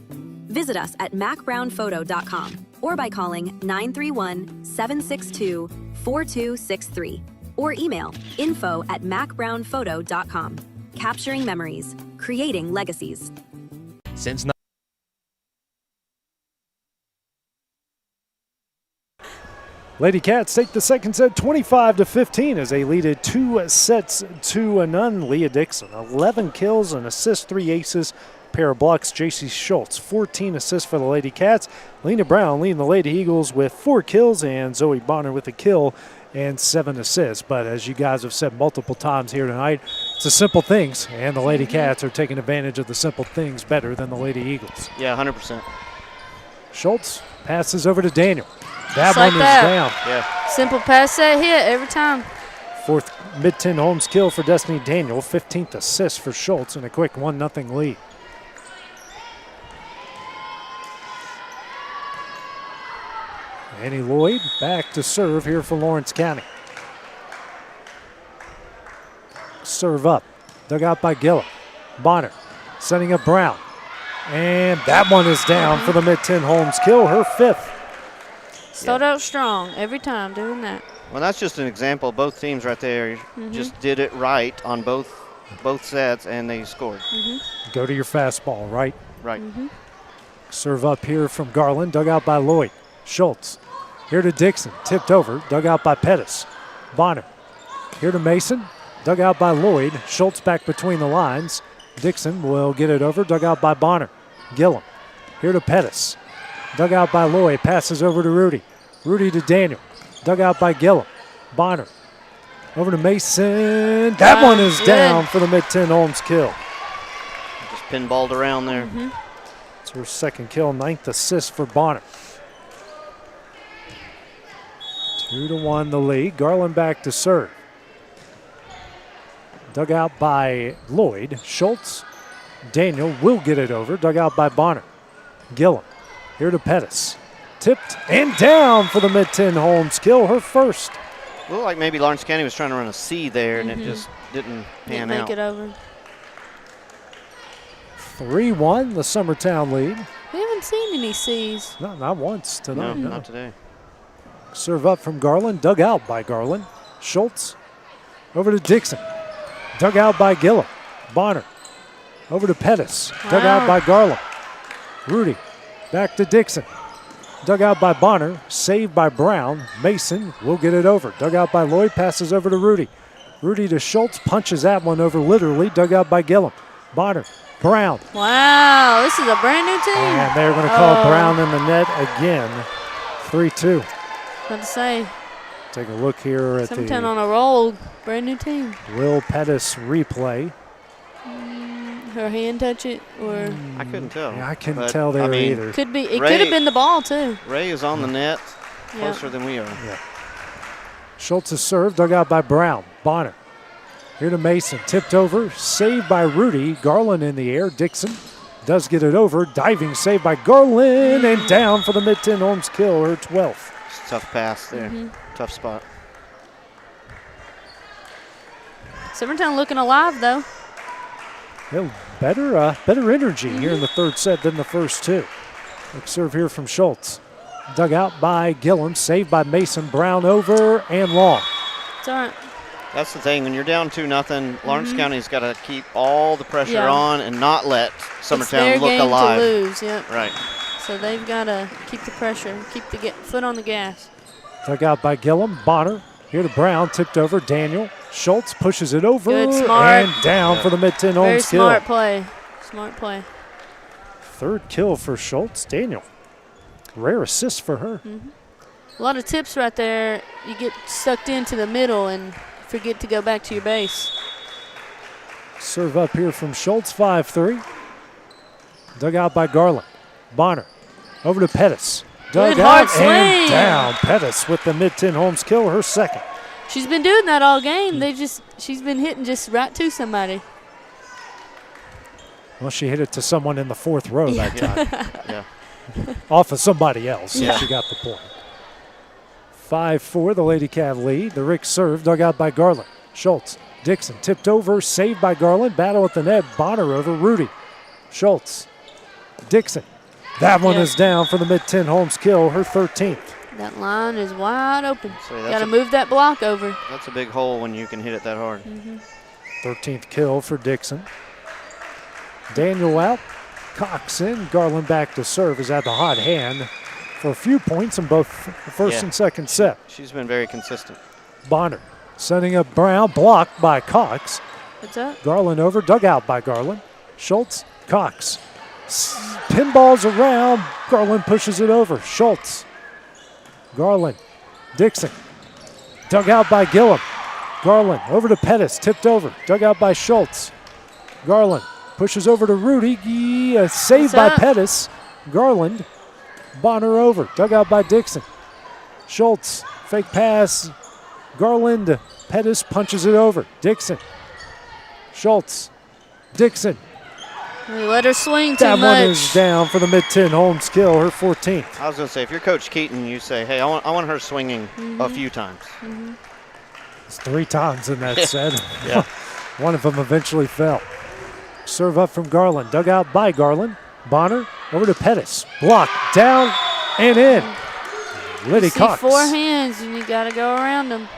Visit us at macbrownphoto.com or by calling 931-762-4263 or email info@macbrownphoto.com. Capturing memories, creating legacies. Since Lady Cats take the second set 25-15 as they lead it 2-0. Leah Dixon, 11 kills and assists, 3 aces, pair of blocks. J.C. Schultz, 14 assists for the Lady Cats. Lena Brown leading the Lady Eagles with 4 kills, and Zoe Bonner with a kill and 7 assists. But as you guys have said multiple times here tonight, it's the simple things, and the Lady Cats are taking advantage of the simple things better than the Lady Eagles. Yeah, 100%. Schultz passes over to Daniel. That Just like one that. is down. Yeah. Simple pass, set, hit every time. Fourth mid-10 Holmes kill for Destiny Daniel. 15th assist for Schultz, and a quick 1-0 lead. Annie Lloyd back to serve here for Lawrence County. Serve up. Dug out by Gillett. Bonner setting up Brown. And that one is down for the mid-10 Holmes kill, her 5th. Start out strong every time doing that. Well, that's just an example. Both teams right there just did it right on both sets, and they scored. Go to your fastball, right? Right. Serve up here from Garland, dug out by Lloyd. Schultz, here to Dixon, tipped over, dug out by Pettis. Bonner, here to Mason, dug out by Lloyd. Schultz back between the lines. Dixon will get it over, dug out by Bonner. Gillum, here to Pettis. Dug out by Lloyd, passes over to Rudy. Rudy to Daniel, dug out by Gillum. Bonner, over to Mason. That one is down for the mid-10 Holmes kill. Just pinballed around there. It's her second kill, 9th assist for Bonner. 2-1 the lead. Garland back to serve. Dug out by Lloyd. Schultz. Daniel will get it over. Dug out by Bonner. Gillum. Here to Pettis. Tipped and down for the mid-10 Holmes kill, her first. Looked like maybe Lawrence County was trying to run a C there, and it just didn't pan out. Make it over. 3-1, the Summertown lead. We haven't seen any C's. Not once tonight. No, not today. Serve up from Garland, dug out by Garland. Schultz over to Dixon. Dug out by Gillett. Bonner over to Pettis. Dug out by Garland. Rudy back to Dixon. Dug out by Bonner. Saved by Brown. Mason will get it over. Dug out by Lloyd. Passes over to Rudy. Rudy to Schultz. Punches that one over literally. Dug out by Gillum. Bonner. Brown. Wow, this is a brand new team. And they're going to call Brown in the net again. 3-2. About to say. Take a look here at Summertown on a roll. Brand new team. Will Pettis replay. Her hand touch it, or I couldn't tell. Yeah, I couldn't tell there either. Could be. It could have been the ball too. Ray is on the net, closer than we are. Yeah. Schultz is served, dug out by Brown. Bonner. Here to Mason, tipped over, saved by Rudy. Garland in the air. Dixon does get it over. Diving save by Garland, and down for the mid-10 Holmes kill, her 12th. It's a tough pass there. Tough spot. Summertown looking alive though. Yeah, better energy here in the third set than the first two. Quick serve here from Schultz. Dug out by Gillum, saved by Mason. Brown over and long. It's all right. That's the thing. When you're down 2-0, Lawrence County's got to keep all the pressure on and not let Summertown look alive. It's their game to lose, Right. So they've got to keep the pressure, keep the foot on the gas. Dug out by Gillum. Bonner here to Brown, tipped over. Daniel Schultz pushes it over. Good, smart. And down for the mid-10 Very Holmes kill. smart play. Smart play. Third kill for Schultz. Daniel, rare assist for her. A lot of tips right there. You get sucked into the middle and forget to go back to your base. Serve up here from Schultz, 5-3. Dug out by Garland. Bonner over to Pettis. Dug Good out hard swing. and down. Pettis with the mid-10 Holmes kill, her second. She's been doing that all game. She's been hitting just right to somebody. Well, she hit it to someone in the fourth row that time. Yeah. Off of somebody else, so Yeah. she got the point. 5-4, the Lady Cav lead. The Rick serve, dug out by Garland. Schultz, Dixon, tipped over, saved by Garland. Battle at the net, Bonner over Rudy. Schultz, Dixon. That one is down for the mid-10 Holmes kill, her 13th. That line is wide open. So that's Got to move that block over. That's a big hole when you can hit it that hard. 13th kill for Dixon. Daniel out, Cox in, Garland back to serve. Is at the hot hand for a few points in both the first and second set. She's been very consistent. Bonner sending up Brown, blocked by Cox. What's up? Garland over, dug out by Garland. Schultz, Cox. Pinballs around, Garland pushes it over. Schultz, Garland, Dixon. Dug out by Gillum. Garland over to Pettis, tipped over, dug out by Schultz. Garland pushes over to Rudy, saved by Pettis. Garland, Bonner over, dug out by Dixon. Schultz, fake pass. Garland, Pettis punches it over. Dixon, Schultz, Dixon. We let her swing too That much. one is down for the mid-10 Holmes kill, her 14th. I was going to say, if you're Coach Keaton, you say, hey, I want her swinging a few times. It's 3 times in that set. Yeah. One of them eventually fell. Serve up from Garland, dug out by Garland. Bonner over to Pettis. Block, down, and in. Liddy You see Cox. 4 hands, and you got to go around them.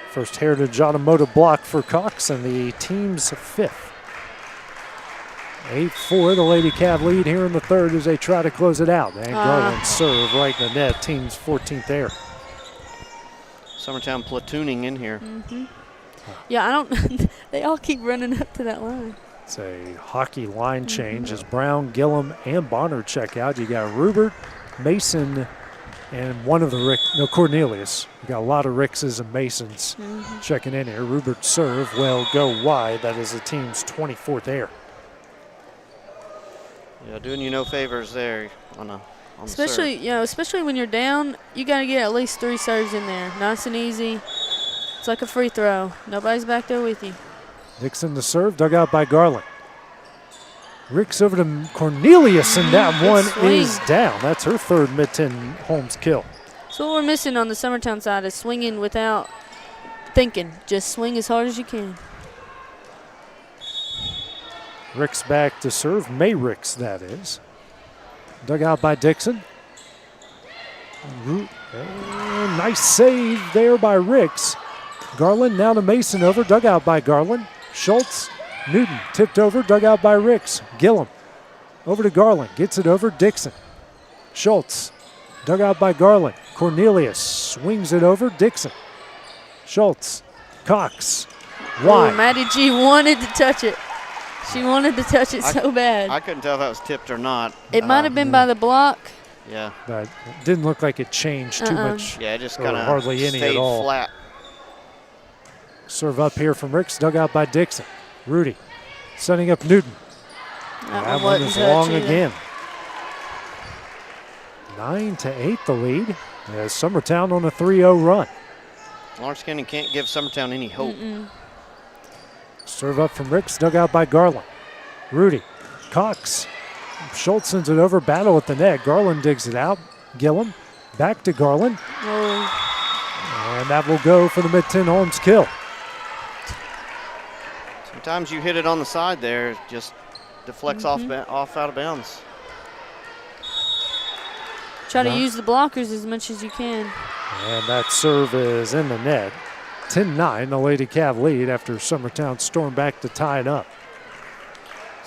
First Heritage Automotive block for Cox and the team's 5th. 8-4, the Lady Cav lead here in the third as they try to close it out. And Garland serve right in the net, team's 14th air. Summertown platooning in here. Yeah, I don't. They all keep running up to that line. It's a hockey line change as Brown, Gillum, and Bonner check out. You got Rubert, Mason, and one of the Cornelius. You got a lot of Rickses and Masons checking in here. Rubert serve will go wide. That is the team's 24th air. Yeah, doing you no favors there on the Especially, serve. especially when you're down, you got to get at least 3 serves in there. Nice and easy. It's like a free throw. Nobody's back there with you. Dixon to serve, dug out by Garland. Rick's over to Cornelius, and that Good one swing. is down. That's her third mid-10 Holmes kill. So what we're missing on the Summertown side is swinging without thinking. Just swing as hard as you can. Rick's back to serve. May Ricks, that is. Dug out by Dixon. Nice save there by Ricks. Garland now to Mason over. Dug out by Garland. Schultz, Newton tipped over. Dug out by Ricks. Gillum over to Garland. Gets it over. Dixon. Schultz. Dug out by Garland. Cornelius swings it over. Dixon. Schultz. Cox. Wide. Ooh, Maddie G wanted to touch it. She wanted to touch it so bad. I couldn't tell if that was tipped or not. It might have been by the block. Yeah. But it didn't look like it changed too much. Yeah, it just or kind of hardly any stayed at all. flat. Serve up here from Ricks, dug out by Dixon. Rudy setting up Newton. That one is long again. 9-8 the lead as Summertown on a 3-0 run. Lawrence County can't give Summertown any hope. Serve up from Ricks, dug out by Garland. Rudy, Cox. Schultz sends it over, battle at the net. Garland digs it out. Gillum, back to Garland. And that will go for the mid-10 Holmes kill. Sometimes you hit it on the side there, it just deflects off out of bounds. Try to use the blockers as much as you can. And that serve is in the net. 10-9, the Lady Cav lead after Summertown stormed back to tie it up.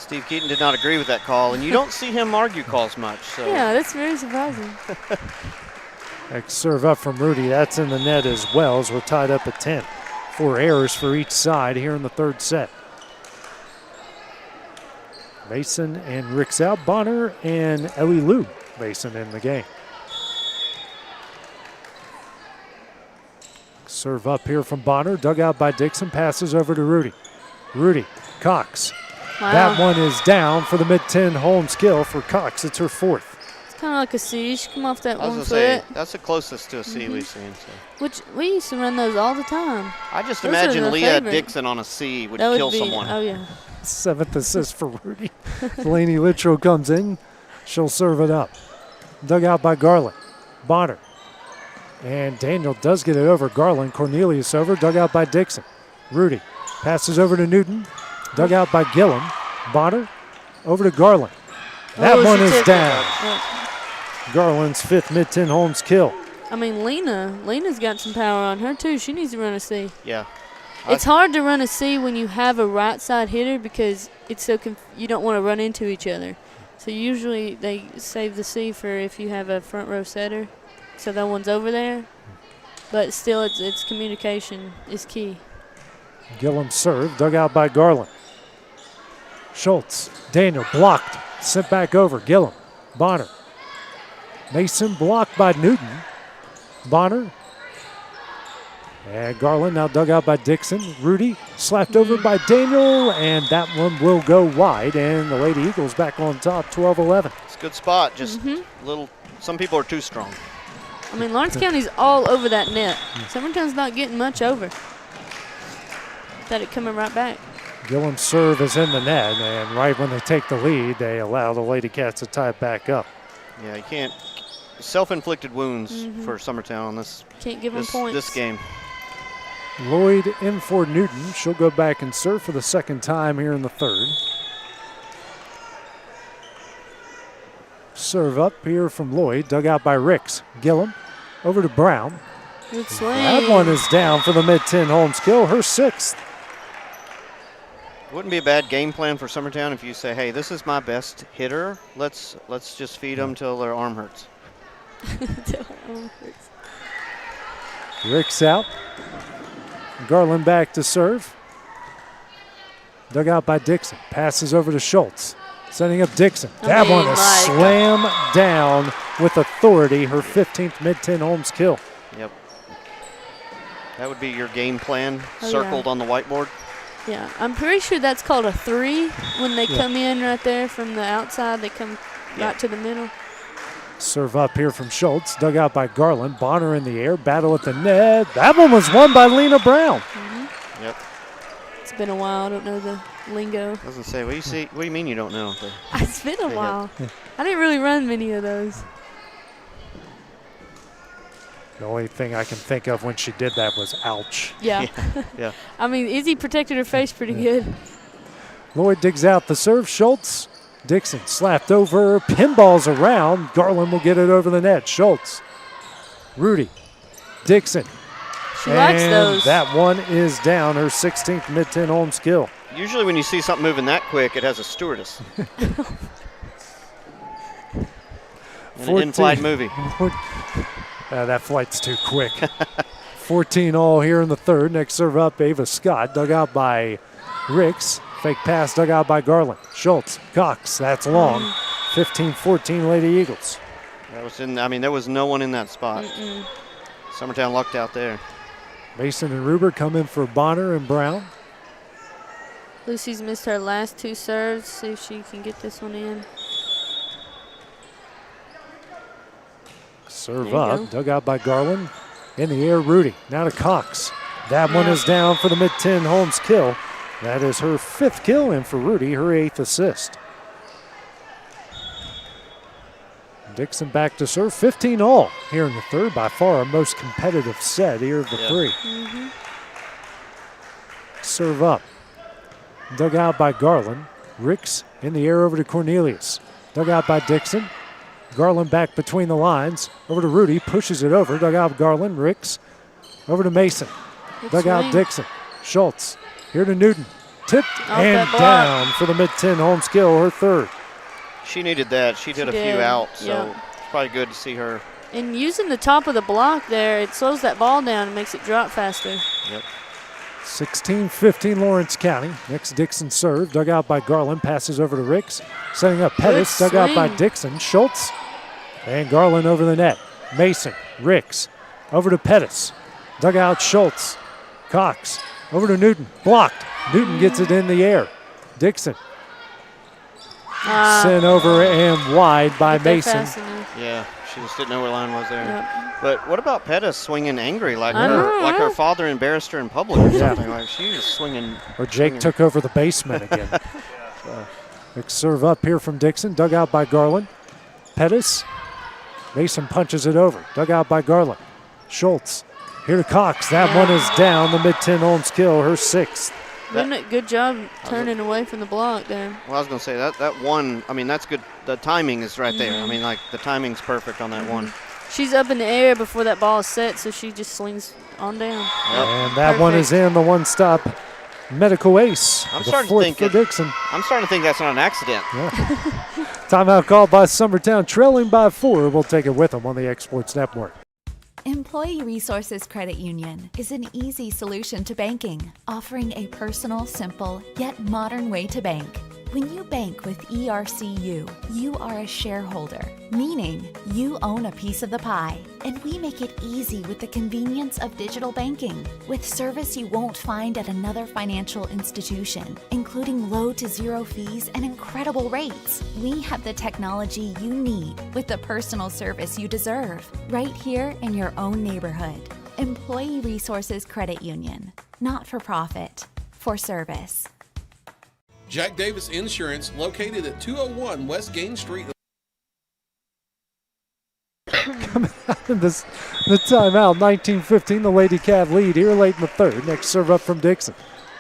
Steve Keaton did not agree with that call, and you don't see him argue calls much. So. Yeah, that's very surprising. Next serve up from Rudy. That's in the net as well as we're tied up at 10. 4 errors for each side here in the third set. Mason and Ricks out. Bonner and Ellie Lou Mason in the game. Serve up here from Bonner. Dug out by Dixon. Passes over to Rudy. Rudy. Cox. Wow. That one is down for the mid-10 home skill for Cox. It's her 4th. It's kind of like a C. She come off that I was one gonna foot. say, that's the closest to a C we've seen. So. Which we used to run those all the time. I just Those imagine are the Leah favorite. Dixon on a C would That would kill be, someone. Oh, yeah. 7th assist for Rudy. Delaney Littrow comes in. She'll serve it up. Dug out by Garland. Bonner. And Daniel does get it over. Garland. Cornelius over. Dug out by Dixon. Rudy passes over to Newton. Dug out by Gillum. Bonner over to Garland. That one is down. Garland's 5th mid-10 homes kill. I mean, Lena's got some power on her, too. She needs to run a C. Yeah. It's hard to run a C when you have a right side hitter because it's so you don't want to run into each other. So usually they save the C for if you have a front row setter, so that one's over there. But still, it's communication is key. Gillum serve, dug out by Garland. Schultz, Daniel blocked, sent back over. Gillum, Bonner. Mason blocked by Newton. Bonner. And Garland now dug out by Dixon. Rudy slapped over by Daniel, and that one will go wide. And the Lady Eagles back on top, 12-11. It's a good spot, just little. Some people are too strong. I mean, Lawrence County's all over that net. Summertown's not getting much over. That it coming right back. Gillum's serve is in the net, and right when they take the lead, they allow the Lady Cats to tie it back up. Yeah, you can't. Self-inflicted wounds for Summertown on this. Can't give them points. This game. Lloyd in for Newton. She'll go back and serve for the second time here in the third. Serve up here from Lloyd, dug out by Ricks. Gillum over to Brown. Good swing. That one is down for the mid-10 home skill, her 6th. Wouldn't be a bad game plan for Summertown if you say, hey, this is my best hitter. Let's just feed them till their arm hurts. Ricks out. Garland back to serve. Dug out by Dixon. Passes over to Schultz. Sending up Dixon. That one is slam down with authority. Her 15th mid-10 homes kill. Yep. That would be your game plan circled on the whiteboard. Yeah, I'm pretty sure that's called a 3 when they come in right there from the outside. They come right to the middle. Serve up here from Schultz. Dug out by Garland. Bonner in the air. Battle at the net. That one was won by Lena Brown. Yep. It's been a while. I don't know the lingo. I was going to say, what do you mean you don't know? It's been a while. I didn't really run many of those. The only thing I can think of when she did that was ouch. Yeah. Yeah. I mean, Izzy protected her face pretty good. Lloyd digs out the serve. Schultz. Dixon slapped over. Pinballs around. Garland will get it over the net. Schultz. Rudy. Dixon. She likes those. That one is down. Her 16th mid-10 home skill. Usually when you see something moving that quick, it has a stewardess. In an in-flight movie. That flight's too quick. 14 all here in the third. Next serve up, Ava Scott. Dug out by Ricks. Fake pass dug out by Garland. Schultz, Cox, that's long. 15-14 Lady Eagles. That was there was no one in that spot. Summertown lucked out there. Mason and Ruber come in for Bonner and Brown. Lucy's missed her last 2 serves. See if she can get this one in. Serve up, dug out by Garland. In the air, Rudy. Now to Cox. That one is down for the mid-10 homes kill. That is her 5th kill, and for Rudy, her 8th assist. Dixon back to serve. 15 all here in the third. By far our most competitive set here of the 3. Serve up. Dug out by Garland. Ricks in the air over to Cornelius. Dug out by Dixon. Garland back between the lines. Over to Rudy. Pushes it over. Dug out Garland. Ricks. Over to Mason. Dug out Dixon. Schultz. Here to Newton. tipped and down for the mid-10 Holmes-Gill, her third. She needed that. She did a few out, so it's probably good to see her. And using the top of the block there, it slows that ball down and makes it drop faster. Yep. 16-15 Lawrence County. Next Dixon serve, dug out by Garland, passes over to Ricks. Setting up Pettis, dug out by Dixon. Schultz and Garland over the net. Mason, Ricks, over to Pettis. Dug out Schultz. Cox, over to Newton, blocked. Newton gets it in the air. Dixon. Sent over and wide by Mason. Yeah, she just didn't know where line was there. Yep. But what about Pettis swinging angry like her father embarrassed her in public or something? Like she was swinging. Or Jake took over the basement again. Big serve up here from Dixon, dug out by Garland. Pettis. Mason punches it over, dug out by Garland. Schultz. Here to Cox. That one is down. The mid-10 Holmes-Gill, her sixth. Good job turning away from the block there. Well, I was going to say that one, I mean, that's good. The timing is right there. I mean, like, the timing's perfect on that one. She's up in the air before that ball is set, so she just slings on down. Yep. And that one is in, the one-stop medical ace. I'm starting to think Dixon. I'm starting to think that's not an accident. Yeah. Timeout called by Summertown, trailing by 4. We'll take it with them on the Exports Network. Employee Resources Credit Union is an easy solution to banking, offering a personal, simple, yet modern way to bank. When you bank with ERCU, you are a shareholder, meaning you own a piece of the pie. And we make it easy with the convenience of digital banking, with service you won't find at another financial institution, including low to zero fees and incredible rates. We have the technology you need with the personal service you deserve, right here in your own neighborhood. Employee Resources Credit Union, not for profit, for service. Jack Davis Insurance, located at 201 West Gain Street. Coming out of the timeout, 19-15, the Lady Cat lead here late in the third. Next serve up from Dixon.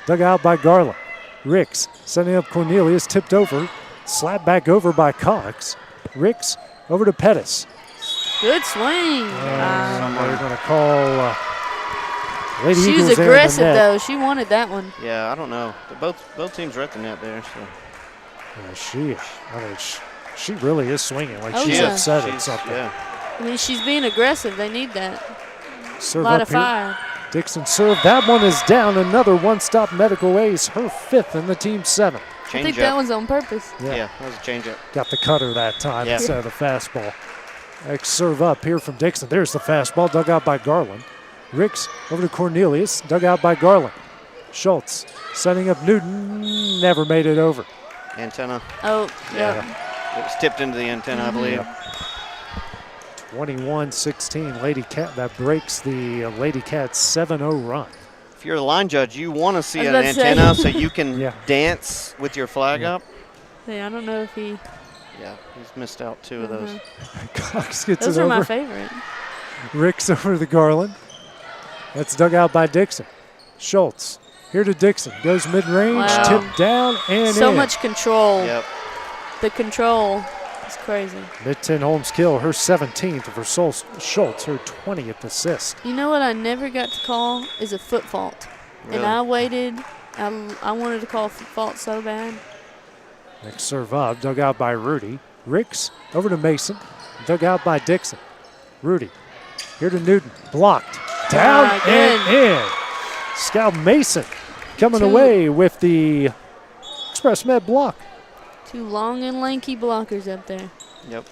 Dug out by Garland. Ricks setting up Cornelius, tipped over. Slapped back over by Cox. Ricks over to Pettis. Good swing. They're going to call Lady she Eagles was aggressive, there in the net. though. She wanted that one. Yeah, I don't know. Both teams are at the net there. So. Yeah, she really is swinging like she's upset at something. Yeah. I mean, she's being aggressive. They need that. Serve a lot up of fire. Dixon serve. That one is down. Another one-stop medical ace. Her fifth in the team seventh. I think that one's on purpose. Yeah, that was a change-up. Got the cutter that time instead of the fastball. Next serve up here from Dixon. There's the fastball dug out by Garland. Ricks over to Cornelius, dug out by Garland. Schultz setting up Newton, never made it over. Antenna. Oh, yeah. It was tipped into the antenna, I believe. 21-16, Lady Cat. That breaks the Lady Cat's 7-0 run. If you're a line judge, you want to see an antenna so you can dance with your flag up. Hey, I don't know if he... Yeah, he's missed out two of those. Cox gets those it are over. My favorite. Ricks over to Garland. That's dug out by Dixon. Schultz here to Dixon. Goes mid-range, tipped down and so in. much control. Yep. The control is crazy. Mid-10 Holmes-Gill, her 17th of her Schultz, her 20th assist. You know what I never got to call is a foot fault. Really? And I waited. I wanted to call a foot fault so bad. Next serve up, dug out by Rudy. Ricks over to Mason, dug out by Dixon. Rudy here to Newton, blocked. Down and in. Scout Mason coming away with the Express Med block. Two long and lanky blockers up there. Yep.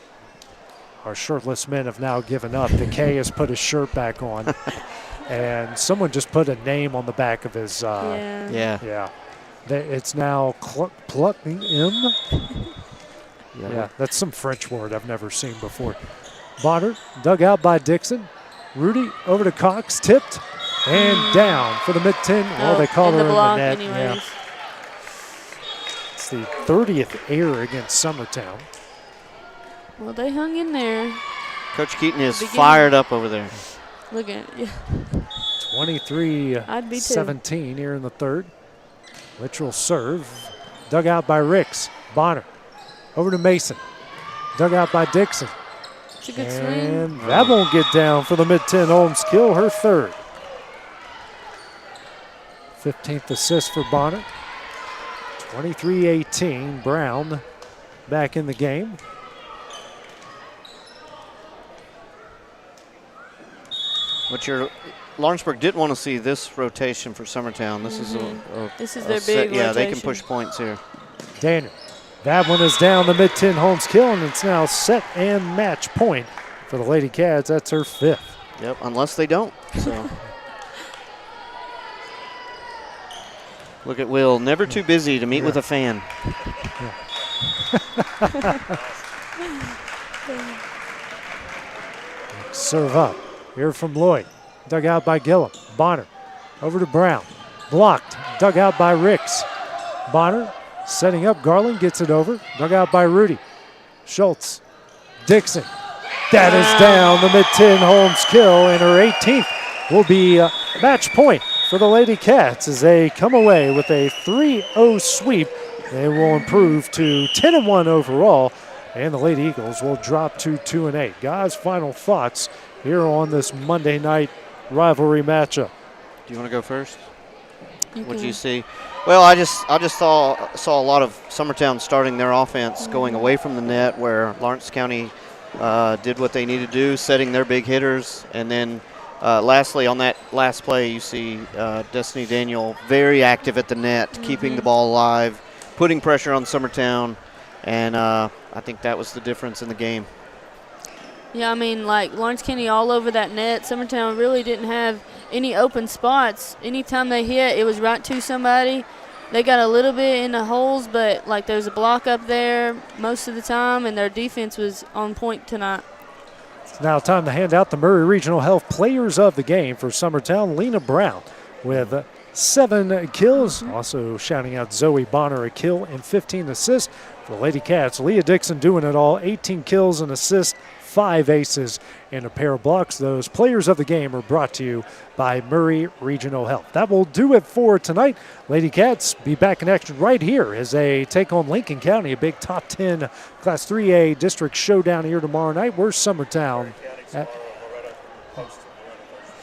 Our shirtless men have now given up. The K has put his shirt back on. And someone just put a name on the back of his. Yeah. It's now Plucking M. Yeah, that's some French word I've never seen before. Bonner dug out by Dixon. Rudy over to Cox, tipped and down for the mid-10. Well, they called her in the net. Yeah. It's the 30th error against Summertown. Well, they hung in there. Coach Keaton is fired up over there. Look at it. 23-17 here in the third. Literal serve. Dug out by Ricks. Bonner over to Mason. Dug out by Dixon. It's a good and swing. that won't get down for the mid-10 Holmes-Gill, her third. 15th assist for Bonner. 23-18, Brown back in the game. But Lawrenceburg didn't want to see this rotation for Summertown. This is this is their big yeah, rotation. they can push points here. Daniel. That one is down the mid-10 Holmes kill, and it's now set and match point for the Lady Cats. That's her 5th. Yep, unless they don't. So look at Will, never too busy to meet with a fan. Serve up. Here from Lloyd. Dug out by Gillum. Bonner over to Brown. Blocked. Dug out by Ricks. Bonner setting up. Garland gets it over. Dug out by Rudy. Schultz. Dixon. That is down the mid-10 Holmes kill, and her 18th will be match point for the Lady Cats as they come away with a 3-0 sweep. They will improve to 10-1 overall, and the Lady Eagles will drop to 2-8. Guys, final thoughts here on this Monday night rivalry matchup. Do you want to go first? What do you see? Well, I just saw a lot of Summertown starting their offense going away from the net, where Lawrence County did what they needed to do, setting their big hitters. And then lastly, on that last play, you see Destiny Daniel very active at the net, keeping the ball alive, putting pressure on Summertown, and I think that was the difference in the game. Yeah, I mean, like Lawrence County all over that net. Summertown really didn't have any open spots. Anytime they hit, it was right to somebody. They got a little bit in the holes, but like there's a block up there most of the time, and their defense was on point tonight. It's now time to hand out the Murray Regional Health Players of the Game for Summertown. Lena Brown with 7 kills. Also shouting out Zoe Bonner, a kill and 15 assists. For the Lady Cats, Leah Dixon doing it all, 18 kills and assists, 5 aces, and a pair of blocks. Those players of the game are brought to you by Murray Regional Health. That will do it for tonight. Lady Cats be back in action right here as they take on Lincoln County, a big top 10 Class 3A district showdown here tomorrow night. We're Summertown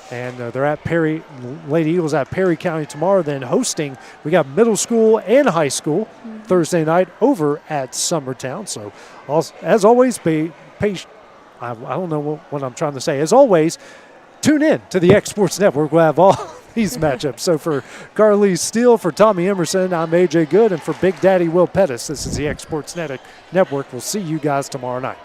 and they're at Perry. Lady Eagles at Perry County tomorrow, then hosting. We got middle school and high school Thursday night over at Summertown. So as always, be patient. I don't know what I'm trying to say. As always, tune in to the X Sports Network. We'll have all these matchups. So for Carly Steele, for Tommy Emerson, I'm AJ Good, and for Big Daddy Will Pettis, this is the X Sports Network. We'll see you guys tomorrow night.